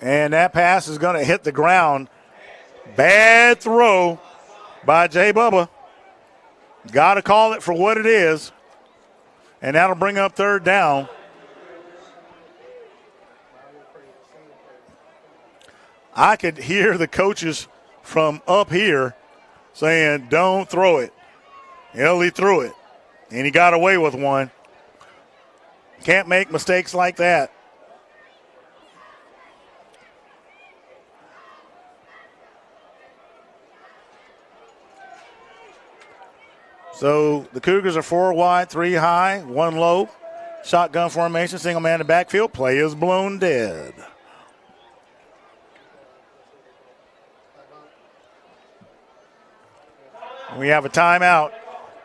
And that pass is going to hit the ground. Bad throw by Jay Bubba. Got to call it for what it is. And that'll bring up 3rd down. I could hear the coaches from up here saying, don't throw it. Hell, he threw it. And he got away with one. Can't make mistakes like that. So the Cougars are 4 wide, 3 high, 1 low. Shotgun formation, single man in the backfield. Play is blown dead. We have a timeout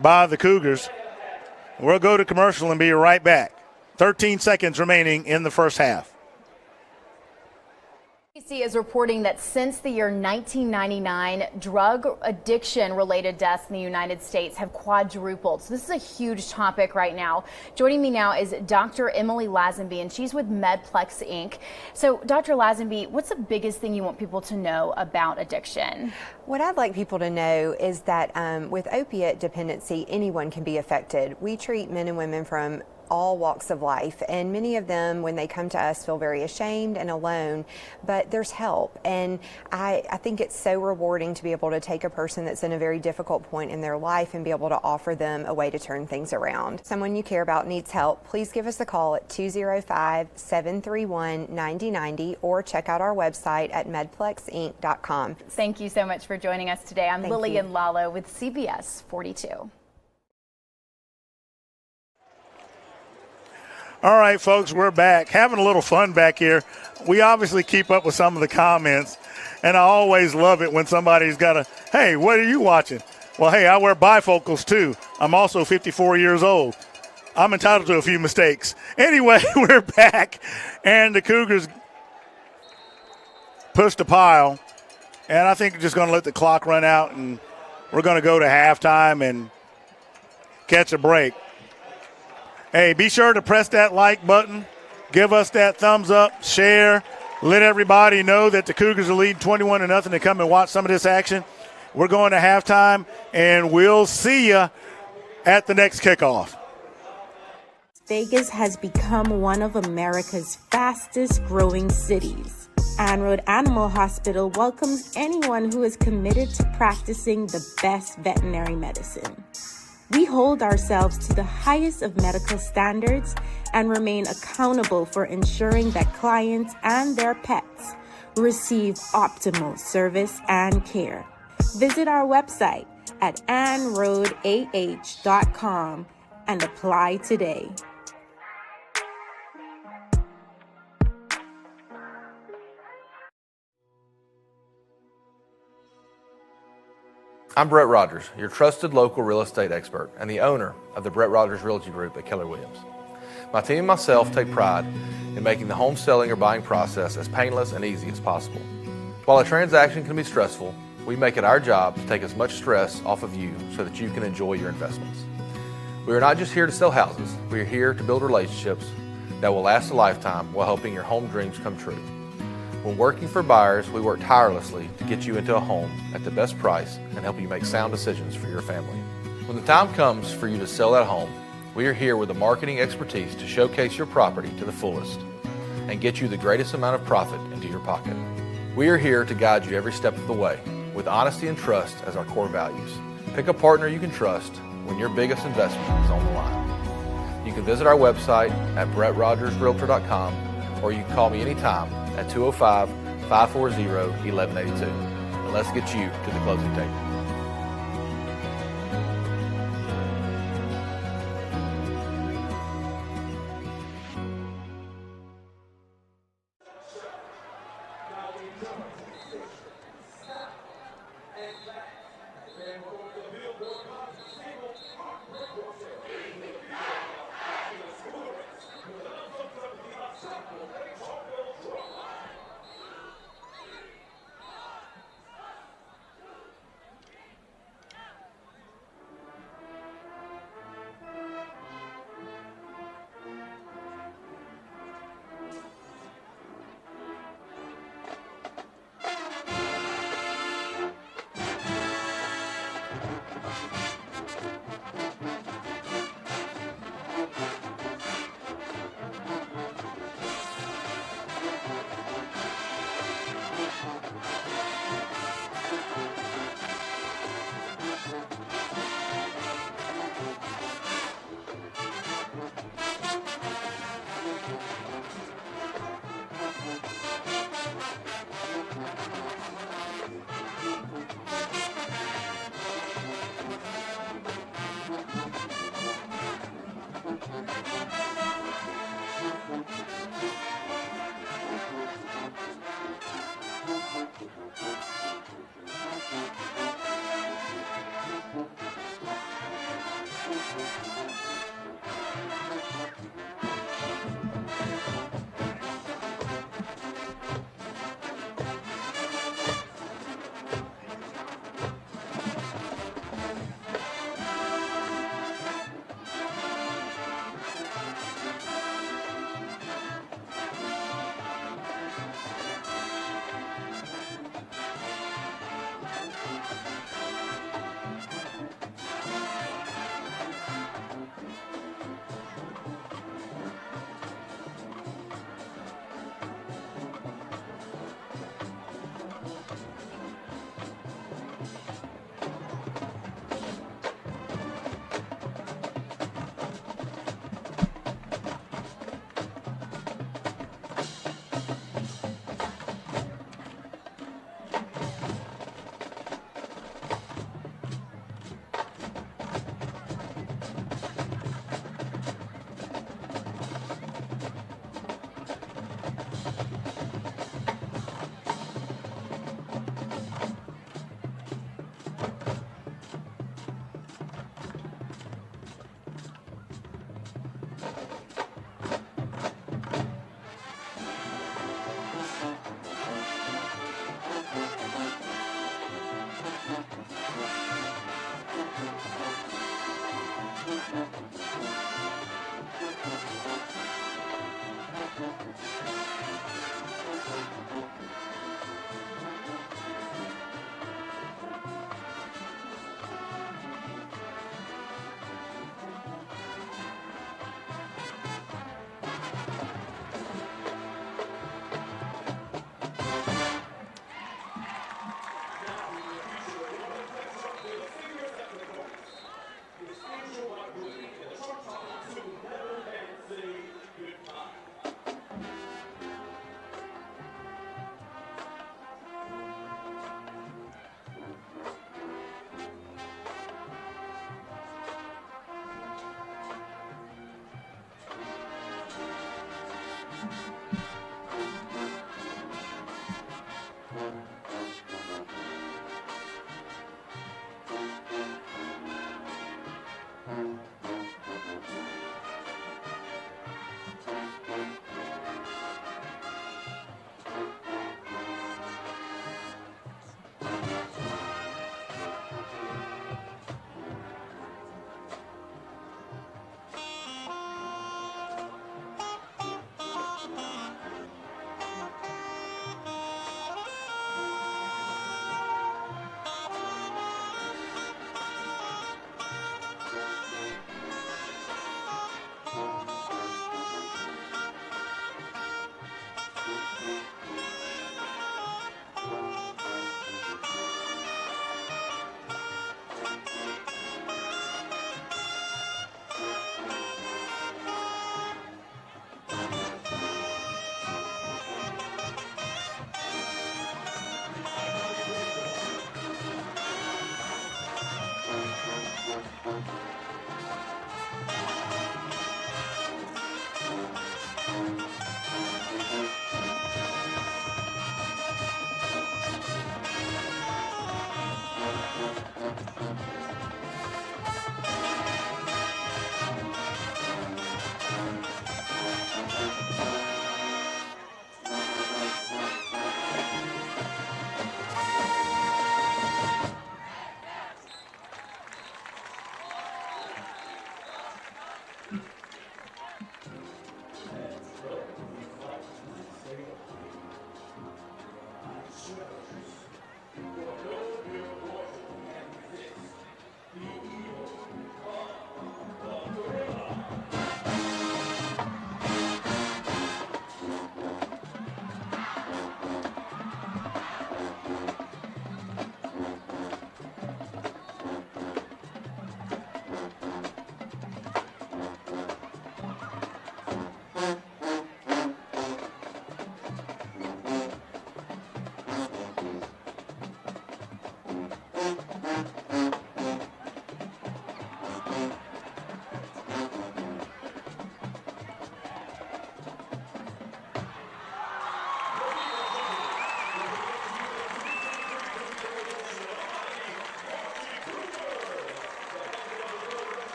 by the Cougars. We'll go to commercial and be right back. 13 seconds remaining in the first half. CDC is reporting that since the year 1999, drug addiction-related deaths in the United States have quadrupled. So this is a huge topic right now. Joining me now is Dr. Emily Lazenby, and she's with Medplex Inc. So, Dr. Lazenby, what's the biggest thing you want people to know about addiction? What I'd like people to know is that with opiate dependency, anyone can be affected. We treat men and women from all walks of life, and many of them, when they come to us, feel very ashamed and alone, but there's help. And I think it's so rewarding to be able to take a person that's in a very difficult point in their life and be able to offer them a way to turn things around. Someone you care about needs help, please give us a call at 205-731-9090 or check out our website at medplexinc.com. Thank you so much for joining us today. I'm Lillian Lalo with CBS 42. All right, folks, we're back. Having a little fun back here. We obviously keep up with some of the comments, and I always love it when somebody's got a, hey, what are you watching? Well, hey, I wear bifocals too. I'm also 54 years old. I'm entitled to a few mistakes. Anyway, we're back, and the Cougars pushed a pile, and I think we're just going to let the clock run out, and we're going to go to halftime and catch a break. Hey, be sure to press that like button. Give us that thumbs up, share. Let everybody know that the Cougars are leading 21-0 to come and watch some of this action. We're going to halftime, and we'll see you at the next kickoff. Vegas has become one of America's fastest growing cities. Ann Road Animal Hospital welcomes anyone who is committed to practicing the best veterinary medicine. We hold ourselves to the highest of medical standards and remain accountable for ensuring that clients and their pets receive optimal service and care. Visit our website at annroadah.com and apply today. I'm Brett Rogers, your trusted local real estate expert and the owner of the Brett Rogers Realty Group at Keller Williams. My team and myself take pride in making the home selling or buying process as painless and easy as possible. While a transaction can be stressful, we make it our job to take as much stress off of you so that you can enjoy your investments. We are not just here to sell houses, we are here to build relationships that will last a lifetime while helping your home dreams come true. When working for buyers, we work tirelessly to get you into a home at the best price and help you make sound decisions for your family. When the time comes for you to sell that home, we are here with the marketing expertise to showcase your property to the fullest and get you the greatest amount of profit into your pocket. We are here to guide you every step of the way with honesty and trust as our core values. Pick a partner you can trust when your biggest investment is on the line. You can visit our website at brettrogersrealtor.com or you can call me anytime at 205-540-1182. And let's get you to the closing table.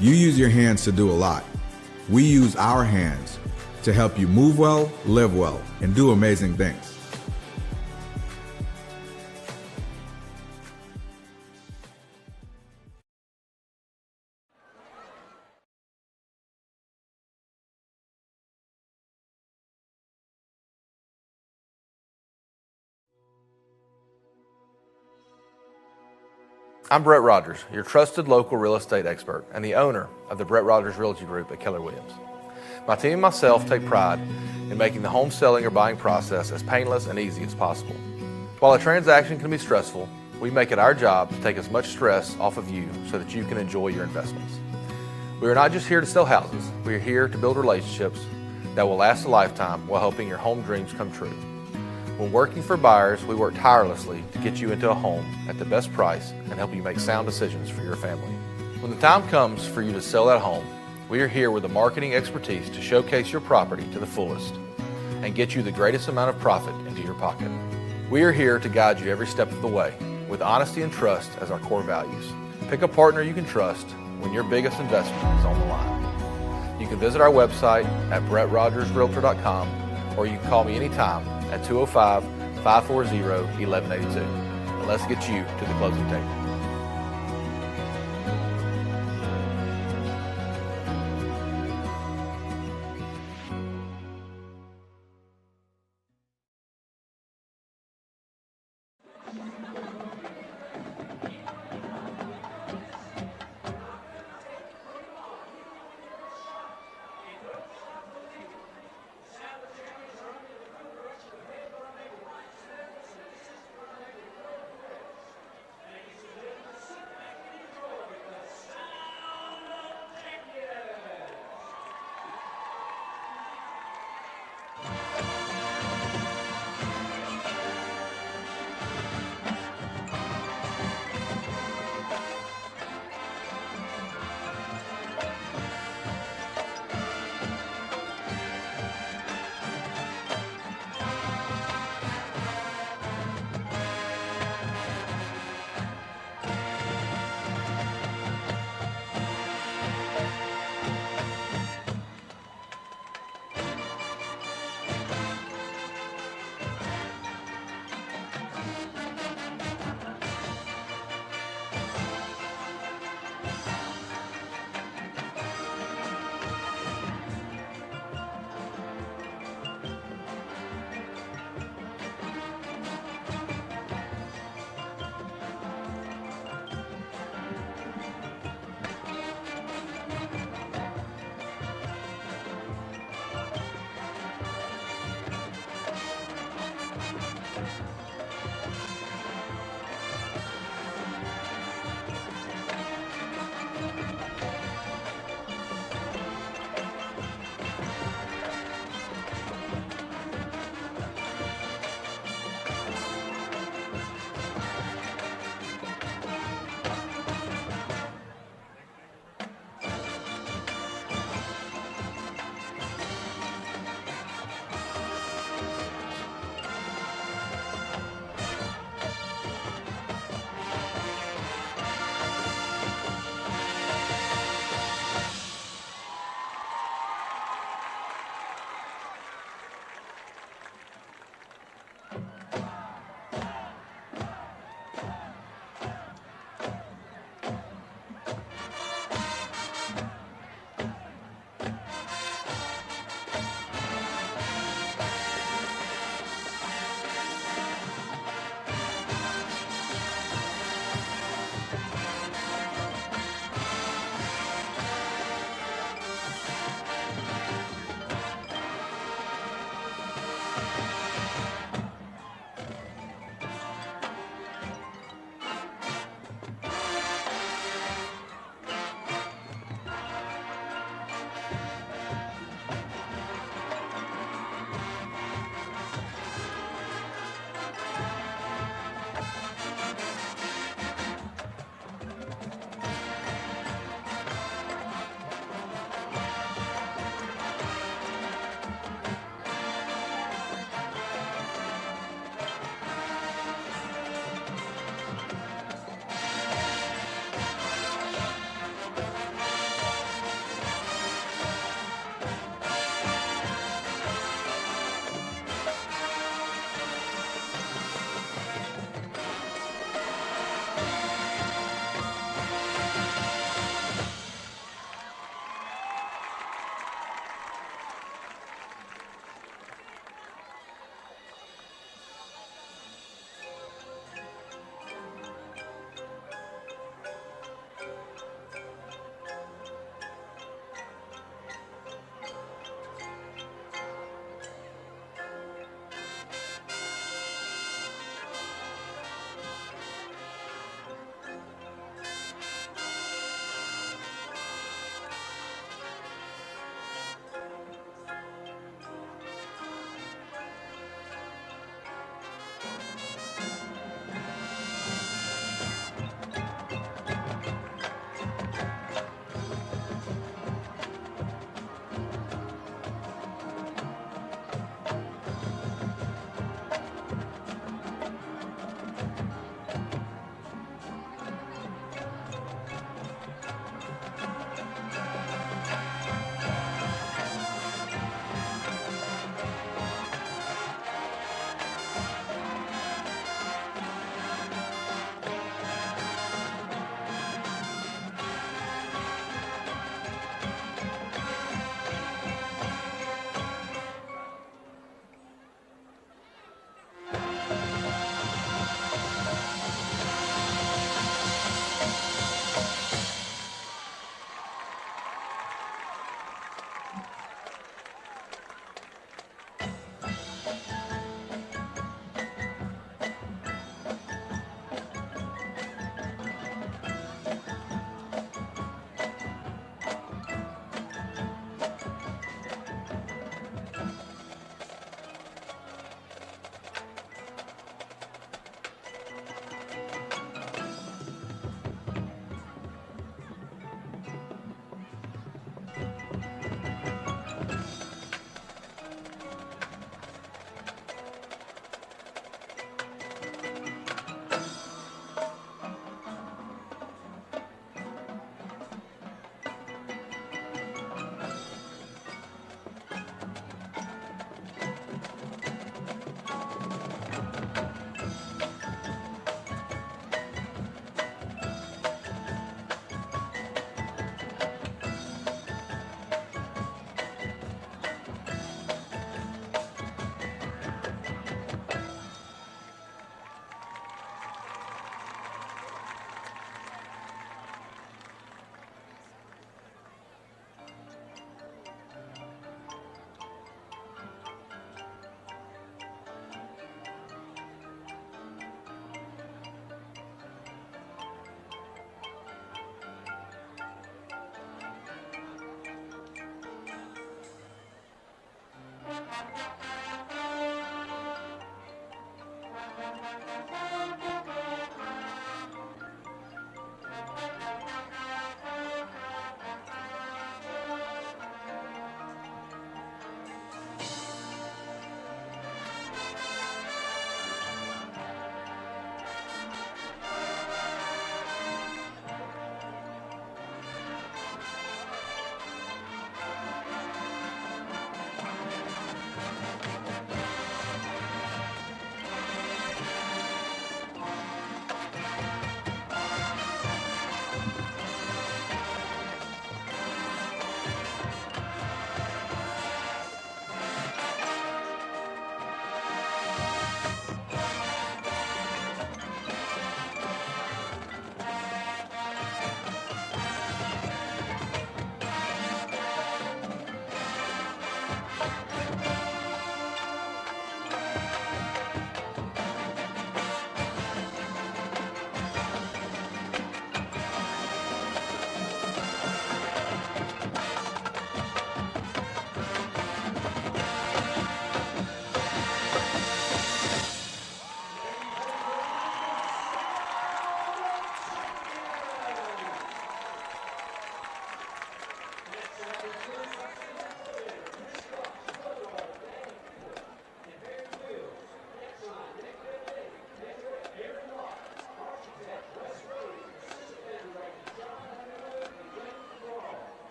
You use your hands to do a lot. We use our hands to help you move well, live well, and do amazing things. I'm Brett Rogers, your trusted local real estate expert and the owner of the Brett Rogers Realty Group at Keller Williams. My team and myself take pride in making the home selling or buying process as painless and easy as possible. While a transaction can be stressful, we make it our job to take as much stress off of you so that you can enjoy your investments. We are not just here to sell houses, we are here to build relationships that will last a lifetime while helping your home dreams come true. When working for buyers, we work tirelessly to get you into a home at the best price and help you make sound decisions for your family. When the time comes for you to sell that home, we are here with the marketing expertise to showcase your property to the fullest and get you the greatest amount of profit into your pocket. We are here to guide you every step of the way with honesty and trust as our core values. Pick a partner you can trust when your biggest investment is on the line. You can visit our website at brettrogersrealtor.com or you can call me anytime at 205-540-1182. And let's get you to the closing table.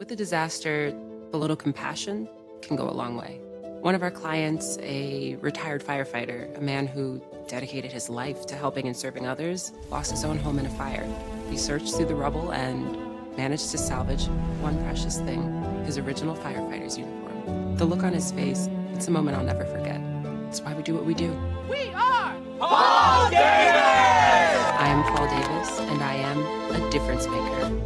With a disaster, a little compassion can go a long way. One of our clients, a retired firefighter, a man who dedicated his life to helping and serving others, lost his own home in a fire. He searched through the rubble and managed to salvage one precious thing, his original firefighter's uniform. The look on his face, it's a moment I'll never forget. It's why we do what we do. We are Paul Davis! I am Paul Davis, and I am a difference maker.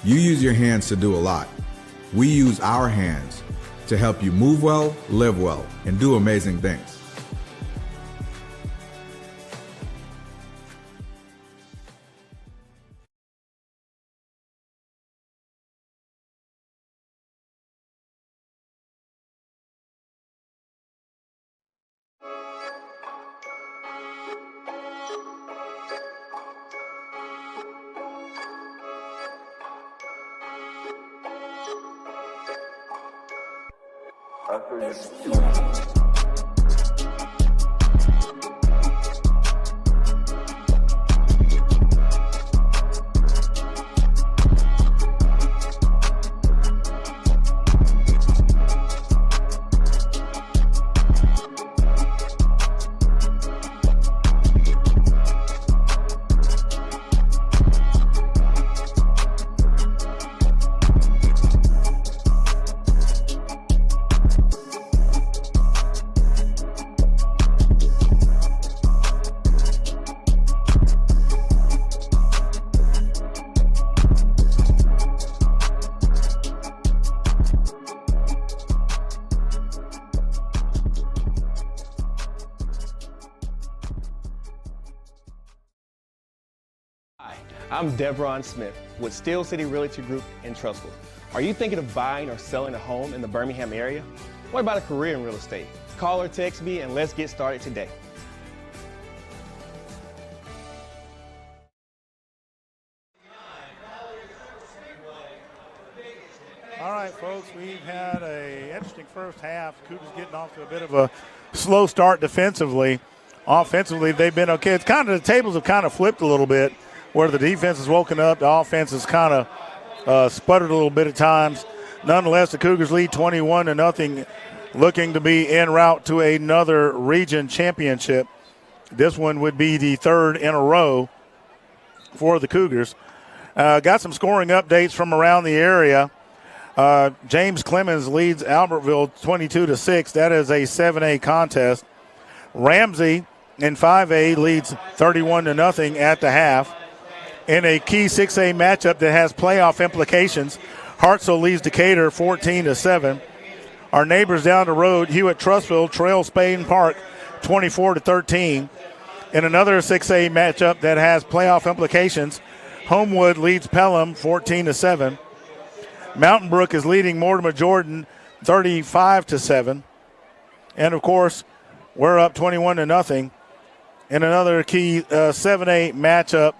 You use your hands to do a lot. We use our hands to help you move well, live well, and do amazing things. I'm Devron Smith with Steel City Realty Group in Trustful. Are you thinking of buying or selling a home in the Birmingham area? What about a career in real estate? Call or text me and let's get started today. All right, folks, we've had an interesting first half. Cougars getting off to a bit of a slow start defensively. Offensively, they've been okay. It's kind of the tables have kind of flipped a little bit, where the defense has woken up, the offense has kind of sputtered a little bit at times. Nonetheless, the Cougars lead 21-0, looking to be en route to another region championship. This one would be the third in a row for the Cougars. Got some scoring updates from around the area. James Clemens leads Albertville 22-6. That is a 7A contest. Ramsey in 5A leads 31-0 at the half. In a key 6A matchup that has playoff implications, Hartselle leads Decatur 14-7. Our neighbors down the road, Hewitt-Trussville, trail Spain Park 24-13. In another 6A matchup that has playoff implications, Homewood leads Pelham 14-7. Mountain Brook is leading Mortimer Jordan 35-7. And, of course, we're up 21-0. In another key 7A matchup,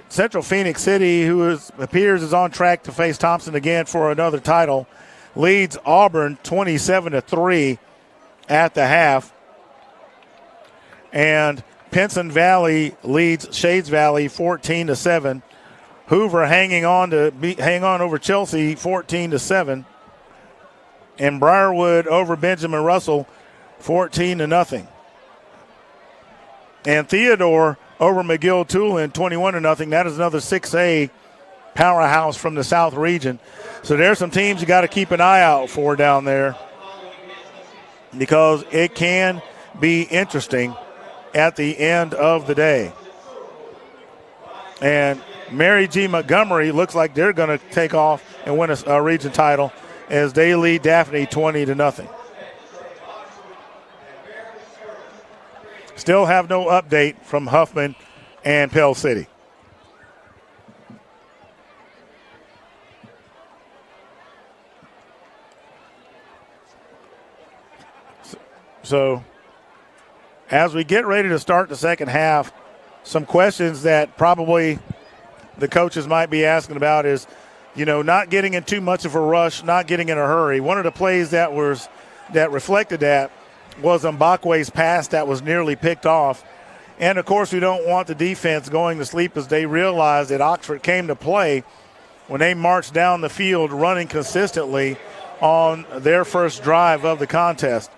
Central Phoenix City, who appears is on track to face Thompson again for another title, leads Auburn 27-3 at the half. And Pinson Valley leads Shades Valley 14-7. Hoover hanging on over Chelsea 14-7. And Briarwood over Benjamin Russell 14-0. And Theodore over McGill-Tulin, 21-0. That is another 6A powerhouse from the South region. So there's some teams you got to keep an eye out for down there, because it can be interesting at the end of the day. And Mary G. Montgomery looks like they're going to take off and win a region title as they lead Daphne 20-0. Still have no update from Huffman and Pell City. So as we get ready to start the second half, some questions that probably the coaches might be asking about is, not getting in too much of a rush, not getting in a hurry. One of the plays that reflected that was Mbakwe's pass that was nearly picked off. And, of course, we don't want the defense going to sleep as they realize that Oxford came to play when they marched down the field running consistently on their first drive of the contest.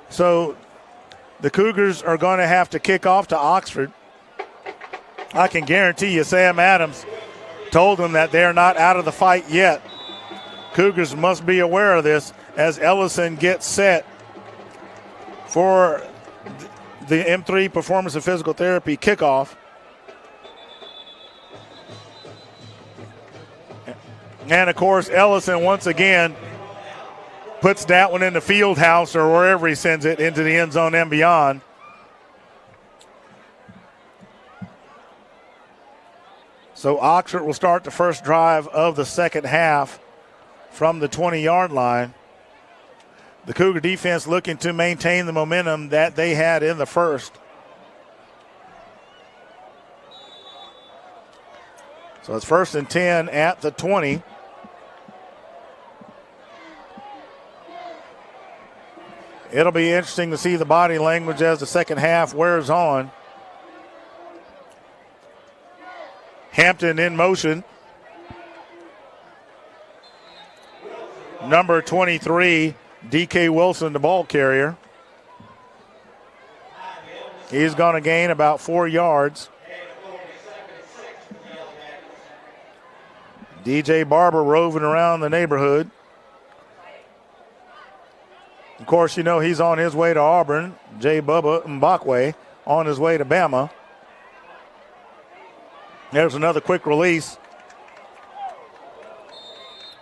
So the Cougars are going to have to kick off to Oxford. I can guarantee you Sam Adams told them that they're not out of the fight yet. Cougars must be aware of this as Ellison gets set for the M3 Performance and Physical Therapy kickoff. And, of course, Ellison once again puts that one in the field house or wherever he sends it into the end zone and beyond. So Oxford will start the first drive of the second half from the 20-yard line. The Cougar defense looking to maintain the momentum that they had in the first. So it's 1st and 10 at the 20. It'll be interesting to see the body language as the second half wears on. Hampton in motion. Number 23, D.K. Wilson, the ball carrier. He's going to gain about 4 yards. DJ Barber roving around the neighborhood. Of course, he's on his way to Auburn. J. Bubba Mbakwe on his way to Bama. There's another quick release.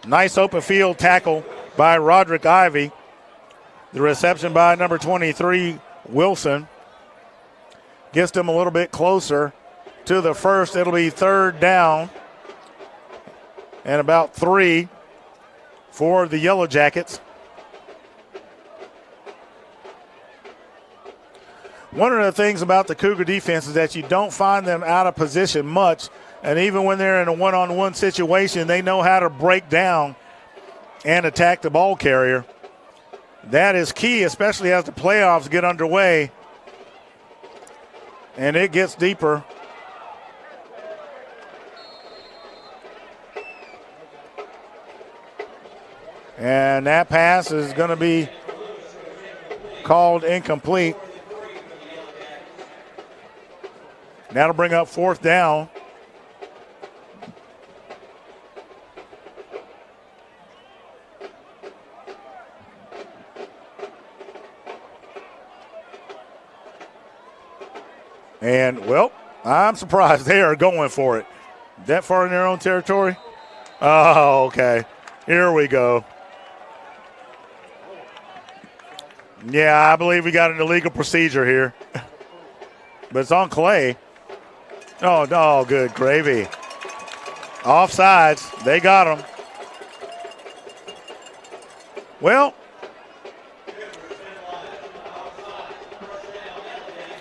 Nice open field tackle by Roderick Ivy. The reception by number 23, Wilson, gets them a little bit closer to the first. It'll be 3rd down and about 3 for the Yellow Jackets. One of the things about the Cougar defense is that you don't find them out of position much, and even when they're in a one-on-one situation, they know how to break down and attack the ball carrier. That is key, especially as the playoffs get underway, and it gets deeper. And that pass is going to be called incomplete. That'll bring up 4th down. And, well, I'm surprised they are going for it. That far in their own territory? Oh, okay. Here we go. Yeah, I believe we got an illegal procedure here. But it's on Clay. Oh, no, good gravy. Offsides. They got him. Well,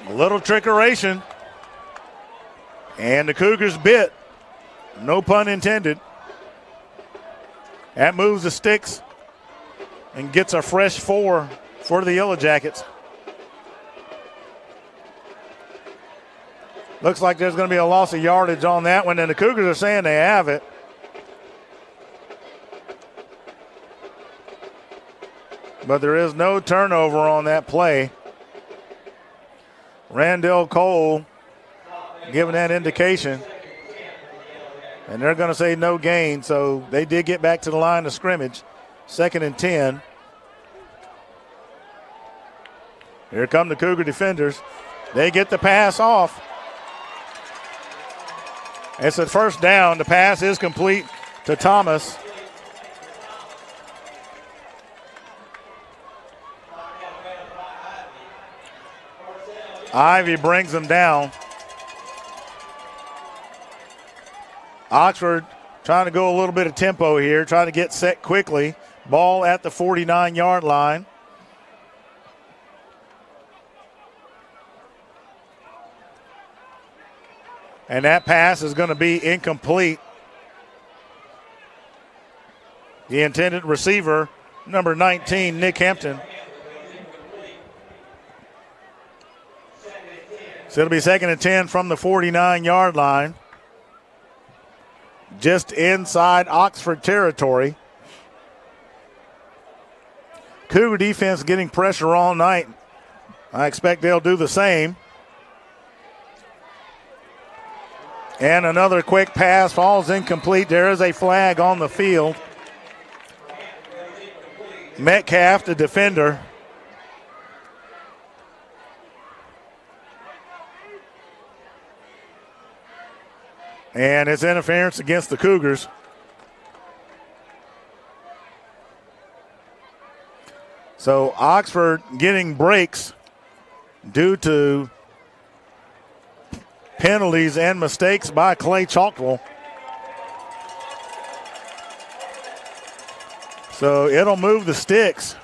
a little trickeration. And the Cougars bit. No pun intended. That moves the sticks and gets a fresh 4 for the Yellow Jackets. Looks like there's going to be a loss of yardage on that one, and the Cougars are saying they have it. But there is no turnover on that play. Randall Cole giving that indication. And they're going to say no gain, so they did get back to the line of scrimmage. 2nd and 10. Here come the Cougar defenders. They get the pass off. It's a first down. The pass is complete to Thomas. Ivy brings them down. Oxford trying to go a little bit of tempo here, trying to get set quickly. Ball at the 49-yard line. And that pass is going to be incomplete. The intended receiver, number 19, Nick Hampton. So it'll be 2nd and 10 from the 49-yard line. Just inside Oxford territory. Cougar defense getting pressure all night. I expect they'll do the same. And another quick pass falls incomplete. There is a flag on the field. Metcalf, the defender. And it's interference against the Cougars. So Oxford getting breaks due to penalties and mistakes by Clay-Chalkville. So it'll move the sticks.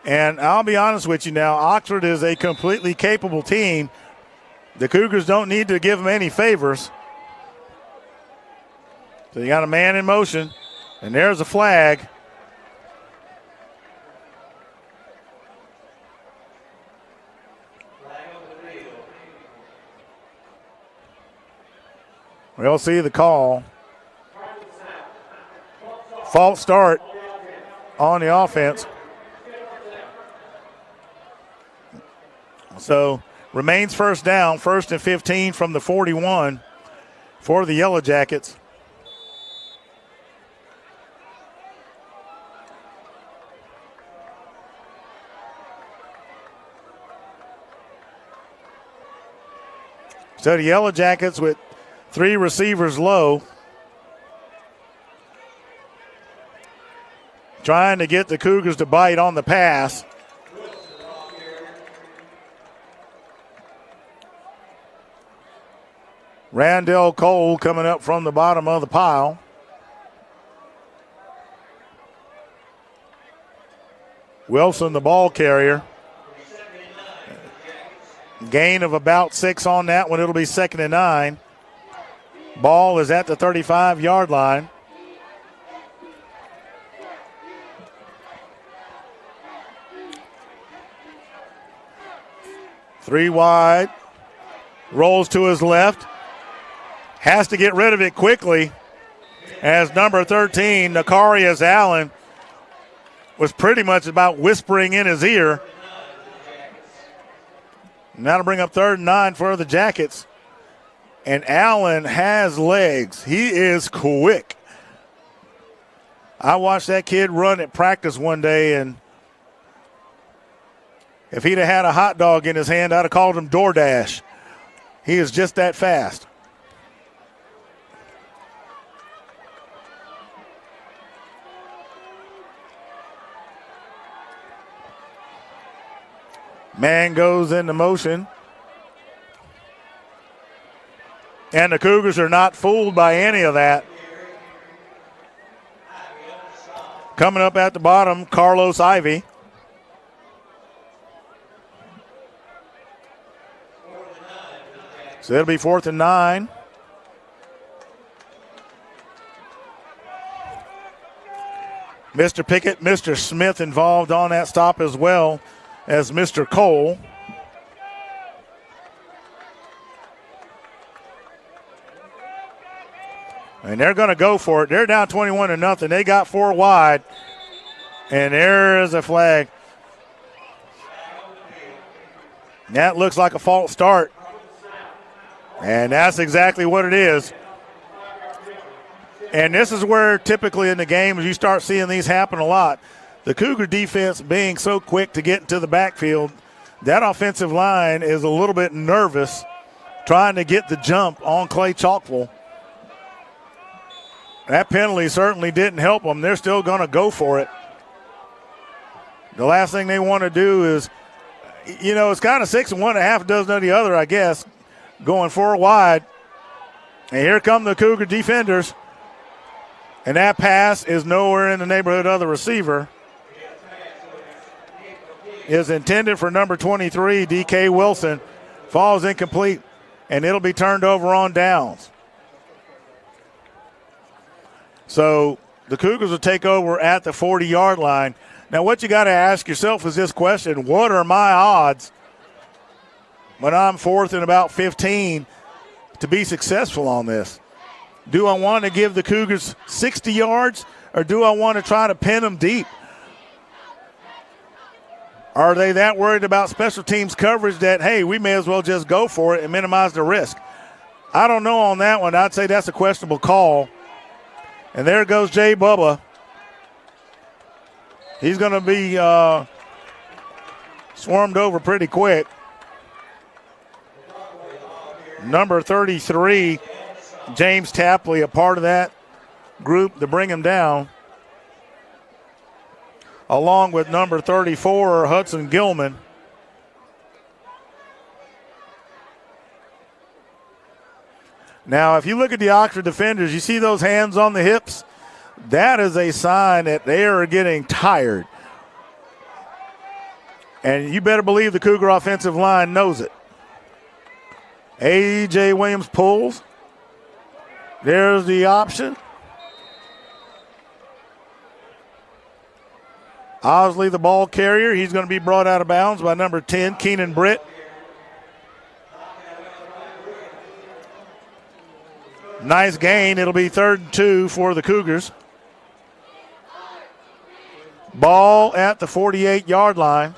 And I'll be honest with you now, Oxford is a completely capable team. The Cougars don't need to give them any favors. So you got a man in motion, and there's a flag. We'll see the call. False start on the offense. So remains first down, 1st and 15 from the 41 for the Yellow Jackets. So the Yellow Jackets with 3 receivers low, trying to get the Cougars to bite on the pass. Randall Cole coming up from the bottom of the pile. Wilson, the ball carrier. Gain of about 6 on that one. It'll be 2nd and 9. Ball is at the 35-yard line. Three wide. Rolls to his left. Has to get rid of it quickly as number 13, Nakarius Allen, was pretty much about whispering in his ear. Now to bring up 3rd and 9 for the Jackets. And Allen has legs. He is quick. I watched that kid run at practice one day, and if he'd have had a hot dog in his hand, I'd have called him DoorDash. He is just that fast. Man goes into motion. And the Cougars are not fooled by any of that. Coming up at the bottom, Carlos Ivy. So it'll be 4th and 9. Mr. Pickett, Mr. Smith involved on that stop as well as Mr. Cole. And they're going to go for it. They're down 21-0. They got 4 wide. And there is a flag. That looks like a false start. And that's exactly what it is. And this is where typically in the games you start seeing these happen a lot. The Cougar defense being so quick to get into the backfield, that offensive line is a little bit nervous trying to get the jump on Clay-Chalkville. That penalty certainly didn't help them. They're still going to go for it. The last thing they want to do is, it's kind of 6 and 1 and a half, dozen of the other, I guess, going 4 wide. And here come the Cougar defenders. And that pass is nowhere in the neighborhood of the receiver. Is intended for number 23, D.K. Wilson. Falls incomplete, and it'll be turned over on downs. So the Cougars will take over at the 40-yard line. Now what you got to ask yourself is this question: what are my odds when I'm 4th and about 15 to be successful on this? Do I want to give the Cougars 60 yards, or do I want to try to pin them deep? Are they that worried about special teams coverage that, hey, we may as well just go for it and minimize the risk? I don't know on that one. I'd say that's a questionable call. And there goes Jay Bubba. He's going to be swarmed over pretty quick. Number 33, James Tapley, a part of that group to bring him down, along with number 34, Hudson Gilman. Now, if you look at the Oxford defenders, you see those hands on the hips? That is a sign that they are getting tired. And you better believe the Cougar offensive line knows it. A.J. Williams pulls. There's the option. Osley, the ball carrier, he's going to be brought out of bounds by number 10, Keenan Britt. Nice gain. It'll be 3rd and 2 for the Cougars. Ball at the 48-yard line.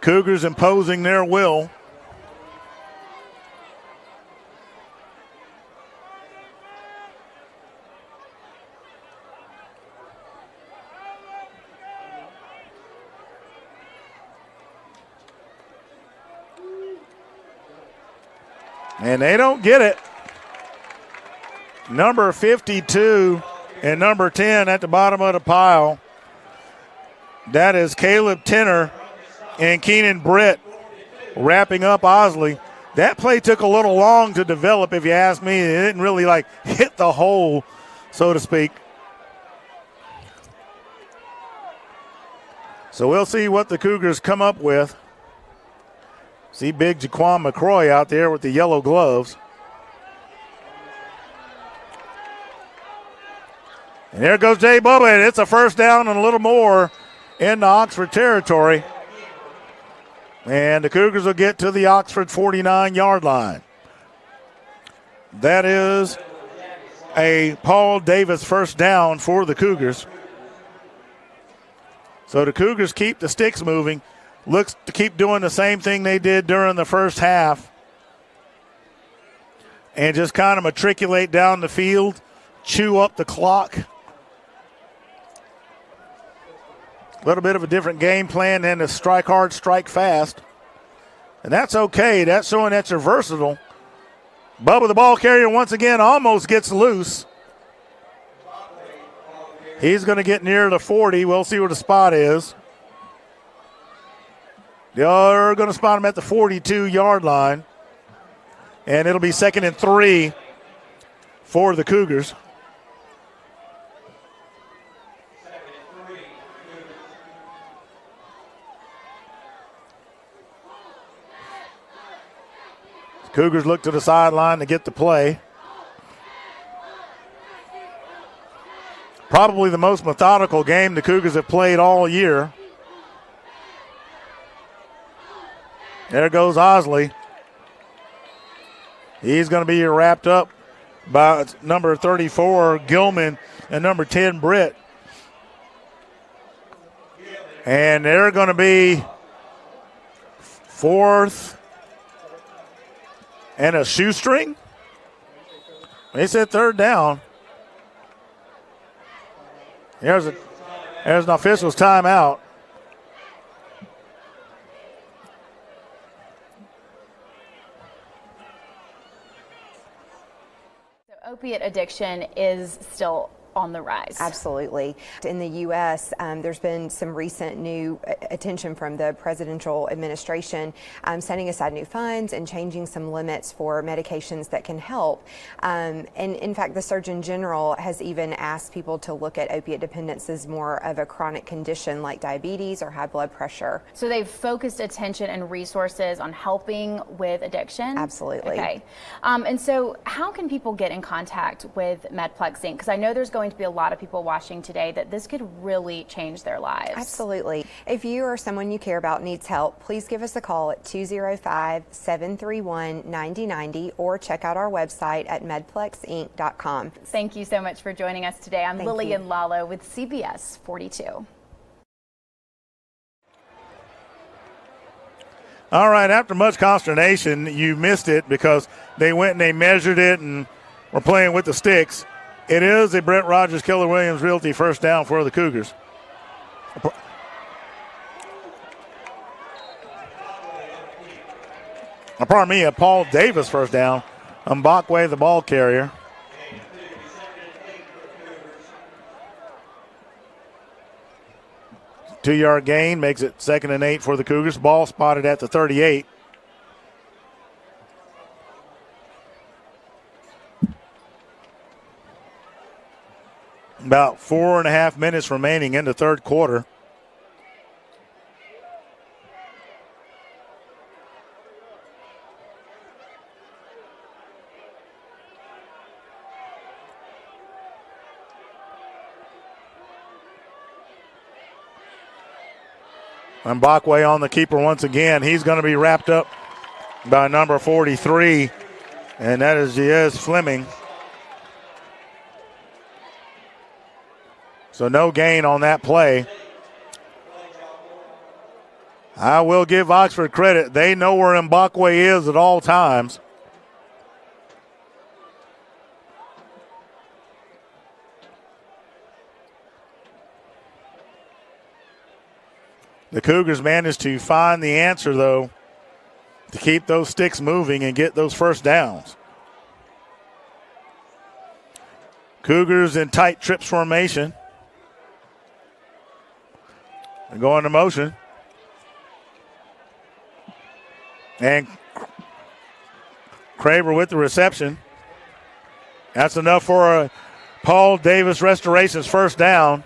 Cougars imposing their will. And they don't get it. Number 52 and number 10 at the bottom of the pile. That is Caleb Tenner and Keenan Britt wrapping up Osley. That play took a little long to develop, if you ask me. It didn't really hit the hole, so to speak. So we'll see what the Cougars come up with. See big Jaquan McCroy out there with the yellow gloves. And there goes Jay Bubba, and it's a first down and a little more in the Oxford territory. And the Cougars will get to the Oxford 49-yard line. That is a Paul Davis first down for the Cougars. So the Cougars keep the sticks moving. Looks to keep doing the same thing they did during the first half. And just kind of matriculate down the field, chew up the clock. A little bit of a different game plan than to strike hard, strike fast. And that's okay. That's showing that you're versatile. Bubba, the ball carrier, once again almost gets loose. He's going to get near the 40. We'll see where the spot is. They're going to spot him at the 42-yard line. And it'll be 2nd and 3 for the Cougars. Cougars look to the sideline to get the play. Probably the most methodical game the Cougars have played all year. There goes Osley. He's going to be wrapped up by number 34, Gilman, and number 10, Britt. And they're going to be fourth and a shoestring. They said third down. There's an official's timeout. Opiate addiction is still on the rise. Absolutely. In the U.S., there's been some recent new attention from the presidential administration setting aside new funds and changing some limits for medications that can help. And in fact, the Surgeon General has even asked people to look at opiate dependence as more of a chronic condition like diabetes or high blood pressure. So they've focused attention and resources on helping with addiction? Absolutely. Okay. And so how can people get in contact with MedPlex Inc.? Because I know there's going to be a lot of people watching today that this could really change their lives. Absolutely. If you or someone you care about needs help, please give us a call at 205-731-9090 or check out our website at medplexinc.com. Thank you so much for joining us today. I'm Lillian Lalo with CBS 42. All right, after much consternation, you missed it because they went and they measured it and were playing with the sticks. It is a Brett Rogers Keller Williams Realty first down for the Cougars. Pardon me, a Paul Davis first down. Mbakwe, the ball carrier. Two-yard gain makes it 2nd and 8 for the Cougars. Ball spotted at the 38. About 4.5 minutes remaining in the third quarter. Mbakwe on the keeper once again. He's going to be wrapped up by number 43, and that is Giez Fleming. So no gain on that play. I will give Oxford credit. They know where Mbakwe is at all times. The Cougars managed to find the answer, though, to keep those sticks moving and get those first downs. Cougars in tight trips formation. They're going to motion. And Craver with the reception. That's enough for a Paul Davis Restoration's first down.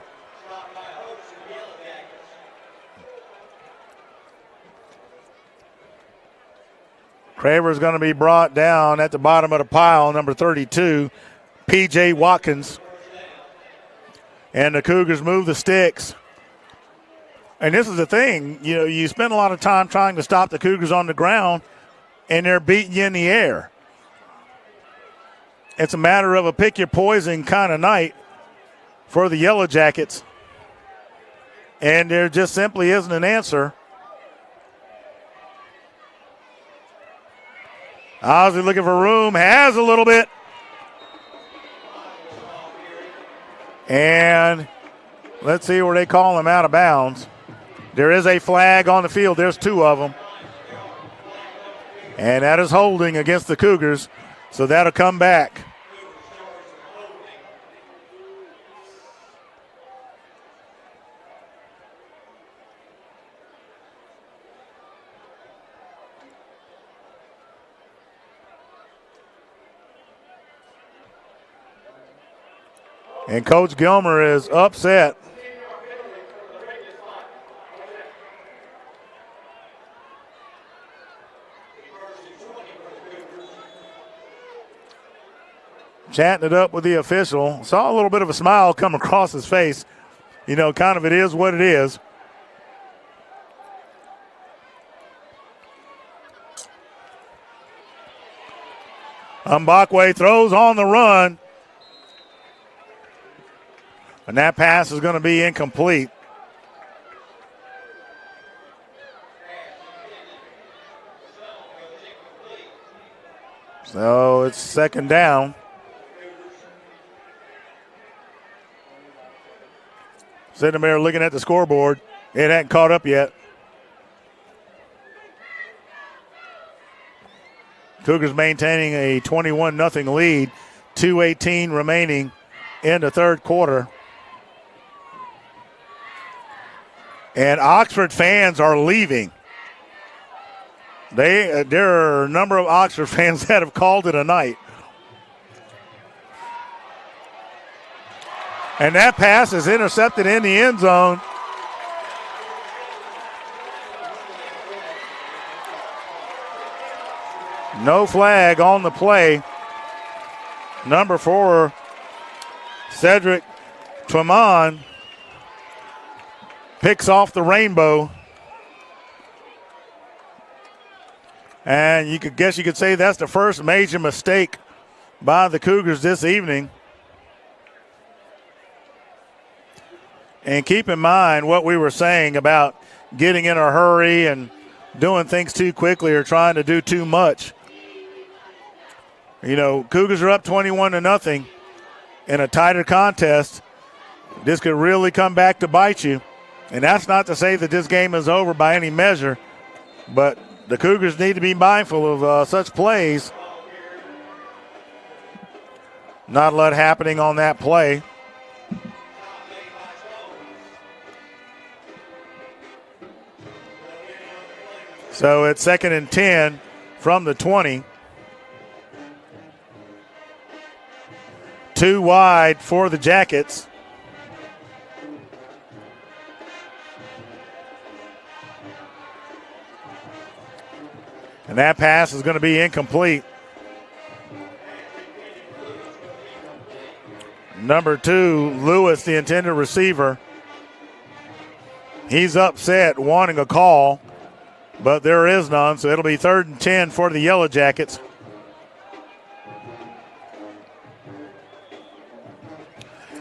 Craver is going to be brought down at the bottom of the pile, number 32, P.J. Watkins. And the Cougars move the sticks. And this is the thing, you know, you spend a lot of time trying to stop the Cougars on the ground, and they're beating you in the air. It's a matter of a pick your poison kind of night for the Yellow Jackets. And there just simply isn't an answer. Ozzie looking for room, has a little bit. And let's see where they call him out of bounds. There is a flag on the field. There's two of them. And that is holding against the Cougars, so that'll come back. And Coach Gilmer is upset. Chatting it up with the official. Saw a little bit of a smile come across his face. You know, kind of it is what it is. Mbakwe throws on the run. And that pass is going to be incomplete. So it's second down. Sitting there looking at the scoreboard. It hadn't caught up yet. Cougars maintaining a 21-0 lead. 2:18 remaining in the third quarter. And Oxford fans are leaving. There are a number of Oxford fans that have called it a night. And that pass is intercepted in the end zone. No flag on the play. Number 4, Cedric Twaman picks off the rainbow. And you could say that's the first major mistake by the Cougars this evening. And keep in mind what we were saying about getting in a hurry and doing things too quickly or trying to do too much. You know, Cougars are up 21-0 in a tighter contest. This could really come back to bite you. And that's not to say that this game is over by any measure, but the Cougars need to be mindful of such plays. Not a lot happening on that play. So it's 2nd and 10 from the 20. 2 wide for the Jackets. And that pass is going to be incomplete. Number 2, Lewis, the intended receiver. He's upset, wanting a call, but there is none, so it'll be 3rd and 10 for the Yellow Jackets.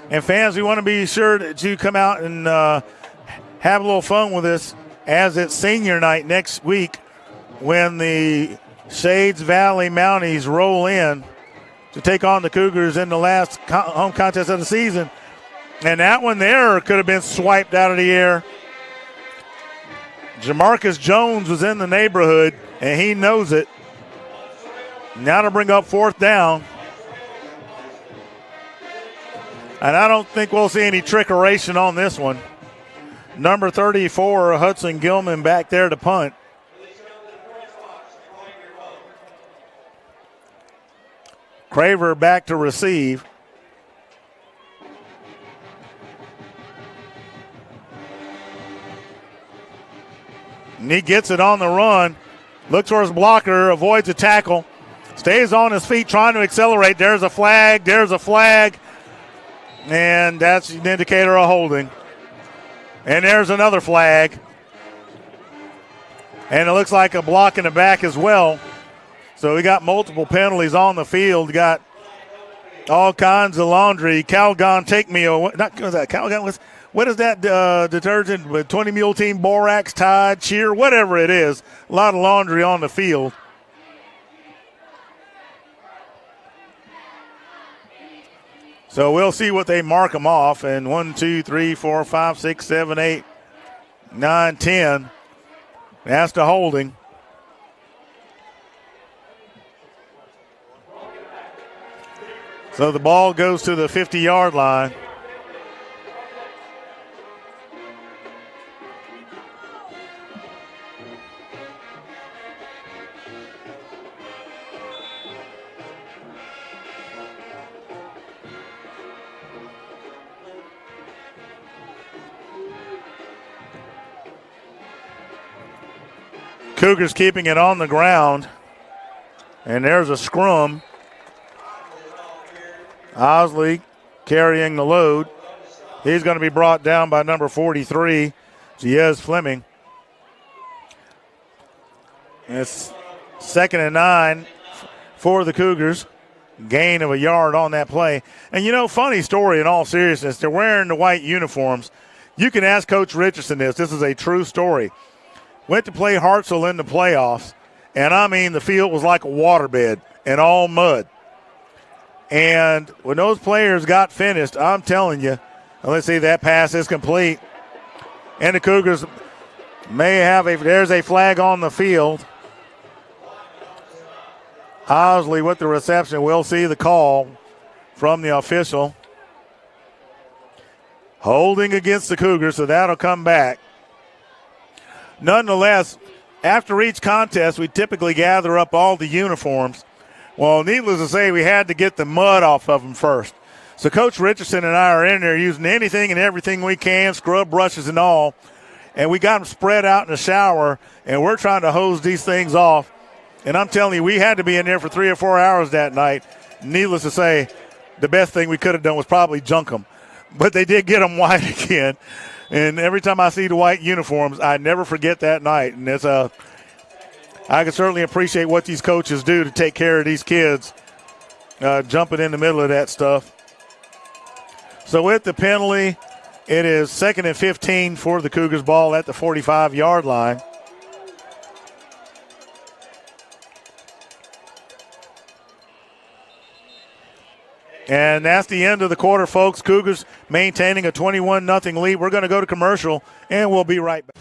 And fans, we want to be sure that you come out and have a little fun with us as it's senior night next week when the Shades Valley Mounties roll in to take on the Cougars in the last home contest of the season. And that one there could have been swiped out of the air. Jamarcus Jones was in the neighborhood, and he knows it. Now to bring up 4th down. And I don't think we'll see any trickeration on this one. Number 34, Hudson Gilman, back there to punt. Craver back to receive. And he gets it on the run. Looks for his blocker, avoids a tackle. Stays on his feet trying to accelerate. There's a flag. There's a flag. And that's an indicator of holding. And there's another flag. And it looks like a block in the back as well. So we got multiple penalties on the field. Got all kinds of laundry. Calgon, take me away. Not that Calgon. What is that detergent with 20 Mule Team, Borax, Tide, Cheer, whatever it is. A lot of laundry on the field. So we'll see what they mark them off. And 1, 2, 3, 4, 5, 6, 7, 8, 9, 10. That's the holding. So the ball goes to the 50-yard line. Cougars keeping it on the ground. And there's a scrum. Osley carrying the load. He's going to be brought down by number 43, Giez Fleming. And it's 2nd and 9 for the Cougars. gain of a yard on that play. And, you know, funny story in all seriousness, they're wearing the white uniforms. You can ask Coach Richardson this. This is a true story. Went to play Hartselle in the playoffs, and, I mean, the field was like a waterbed and all mud. And when those players got finished, I'm telling you, let's see, that pass is complete. And the Cougars may have there's a flag on the field. Osley with the reception. We'll see the call from the official. Holding against the Cougars, so that'll come back. Nonetheless, after each contest, we typically gather up all the uniforms. Well, needless to say, we had to get the mud off of them first. So Coach Richardson and I are in there using anything and everything we can, scrub brushes and all, and we got them spread out in the shower, and we're trying to hose these things off. And I'm telling you, we had to be in there for 3 or 4 hours that night. Needless to say, the best thing we could have done was probably junk them. But they did get them white again. And every time I see the white uniforms, I never forget that night. And I can certainly appreciate what these coaches do to take care of these kids, jumping in the middle of that stuff. So with the penalty, it is 2nd and 15 for the Cougars ball at the 45-yard line. And that's the end of the quarter, folks. Cougars maintaining a 21-0 lead. We're going to go to commercial, and we'll be right back.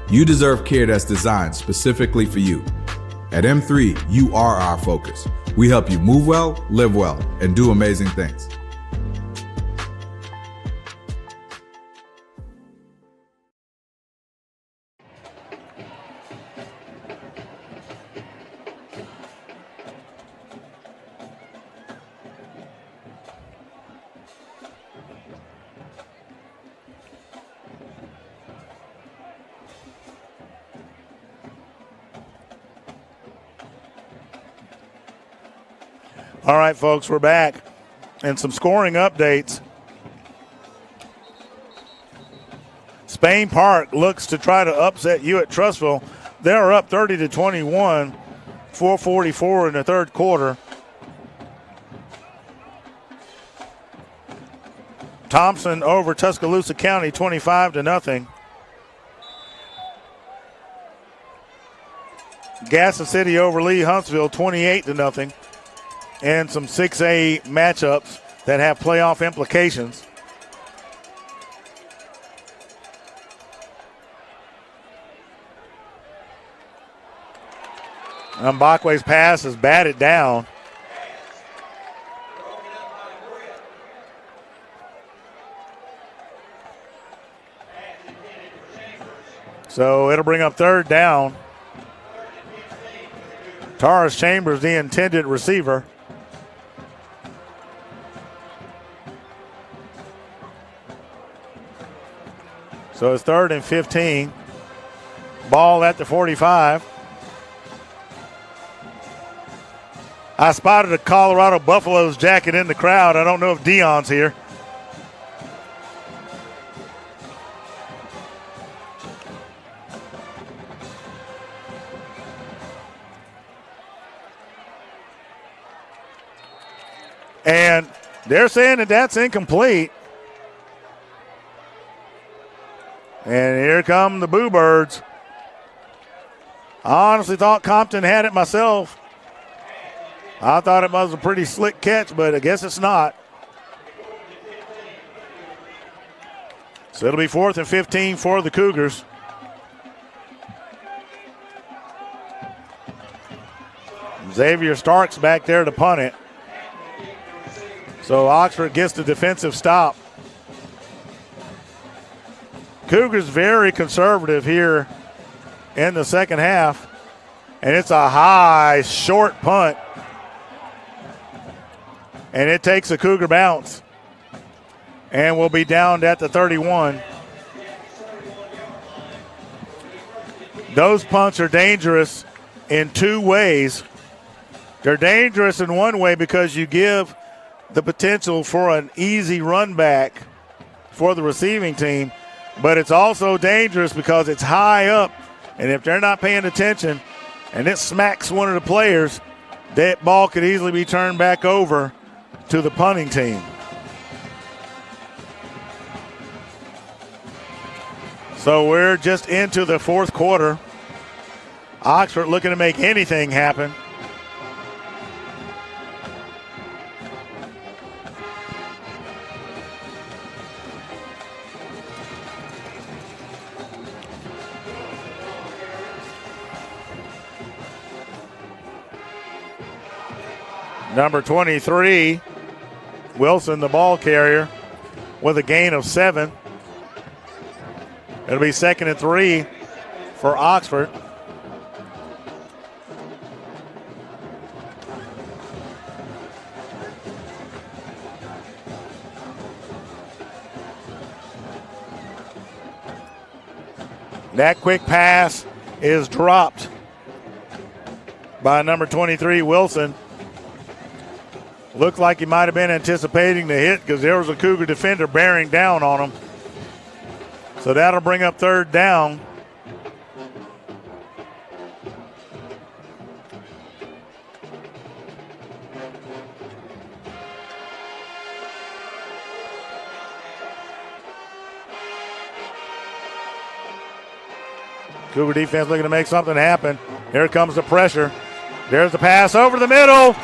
You deserve care that's designed specifically for you. At M3, you are our focus. We help you move well, live well, and do amazing things. All right, folks, we're back. And some scoring updates. Spain Park looks to try to upset you at Trussville. They're up 30-21, 4:44 in the third quarter. Thompson over Tuscaloosa County, 25-0. Gaston City over Lee Huntsville, 28-0. And some 6A matchups that have playoff implications. Mbakwe's pass is batted down. So it'll bring up third down. Taurus Chambers, the intended receiver. So it's 3rd and 15. Ball at the 45. I spotted a Colorado Buffaloes jacket in the crowd. I don't know if Dion's here. And they're saying that that's incomplete. And here come the Boo Birds. I honestly thought Compton had it myself. I thought it was a pretty slick catch, but I guess it's not. So it'll be 4th and 15 for the Cougars. Xavier Starks back there to punt it. So Oxford gets the defensive stop. Cougars very conservative here in the second half. And it's a high, short punt. And it takes a Cougar bounce. And will be downed at the 31. Those punts are dangerous in two ways. They're dangerous in one way because you give the potential for an easy run back for the receiving team, but it's also dangerous because it's high up, and if they're not paying attention and it smacks one of the players, that ball could easily be turned back over to the punting team. So we're just into the fourth quarter. Oxford looking to make anything happen. Number 23, Wilson, the ball carrier, with a gain of 7. It'll be 2nd and 3 for Oxford. That quick pass is dropped by number 23, Wilson. Looked like he might have been anticipating the hit because there was a Cougar defender bearing down on him. So that'll bring up 3rd down. Cougar defense looking to make something happen. Here comes the pressure. There's the pass over the middle.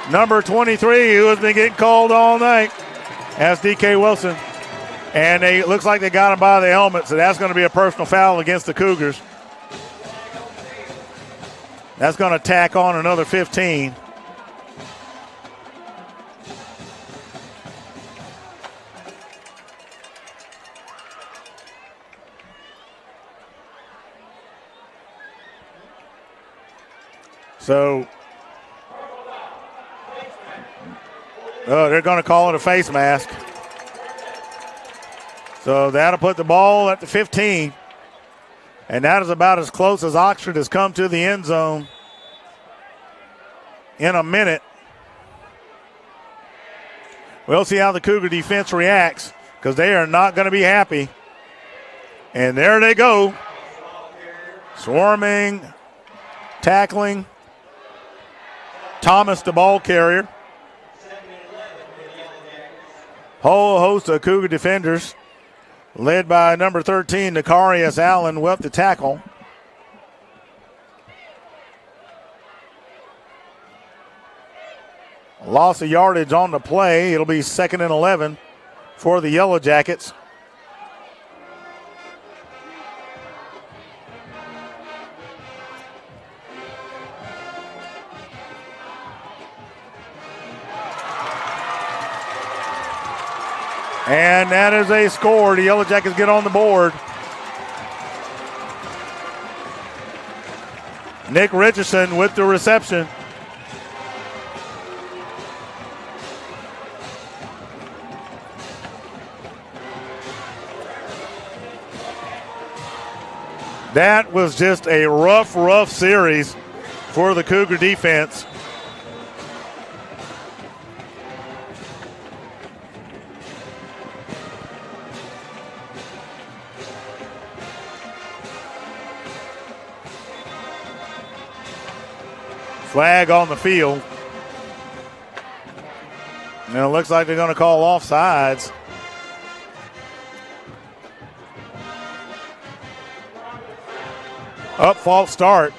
Number 23, who has been getting called all night, as DK Wilson. And it looks like they got him by the helmet, so that's going to be a personal foul against the Cougars. That's going to tack on another 15. So they're going to call it a face mask. So that'll put the ball at the 15. And that is about as close as Oxford has come to the end zone in a minute. We'll see how the Cougar defense reacts because they are not going to be happy. And there they go. Swarming, tackling. Thomas, the ball carrier. Whole host of Cougar defenders, led by number 13, Nicarius Allen, with the tackle. Loss of yardage on the play. It'll be 2nd and 11 for the Yellow Jackets. And that is a score. The Yellow Jackets get on the board. Nick Richardson with the reception. That was just a rough series for the Cougar defense. Flag on the field. And it looks like they're going to call offsides. False start.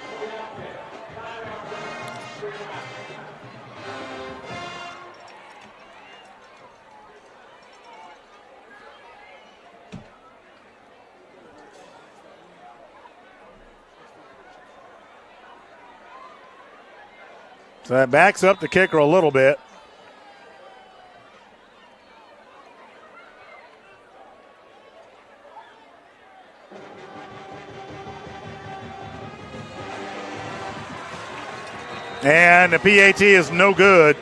So that backs up the kicker a little bit. And the PAT is no good.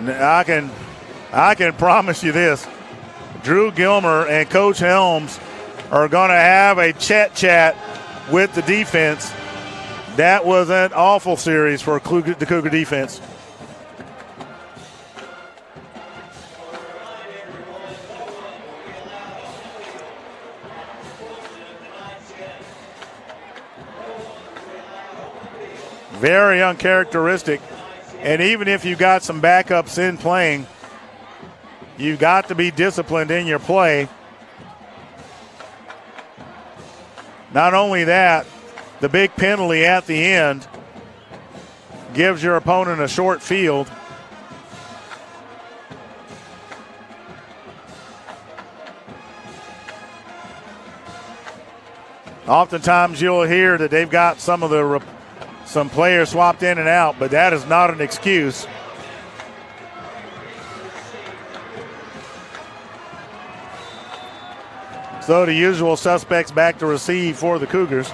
I can promise you this. Drew Gilmer and Coach Helms are going to have a chat with the defense. That was an awful series for the Cougar defense. Very uncharacteristic. And even if you got some backups in playing, you got to be disciplined in your play. Not only that, the big penalty at the end gives your opponent a short field. Oftentimes you'll hear that they've got some players swapped in and out, but that is not an excuse. So the usual suspects back to receive for the Cougars.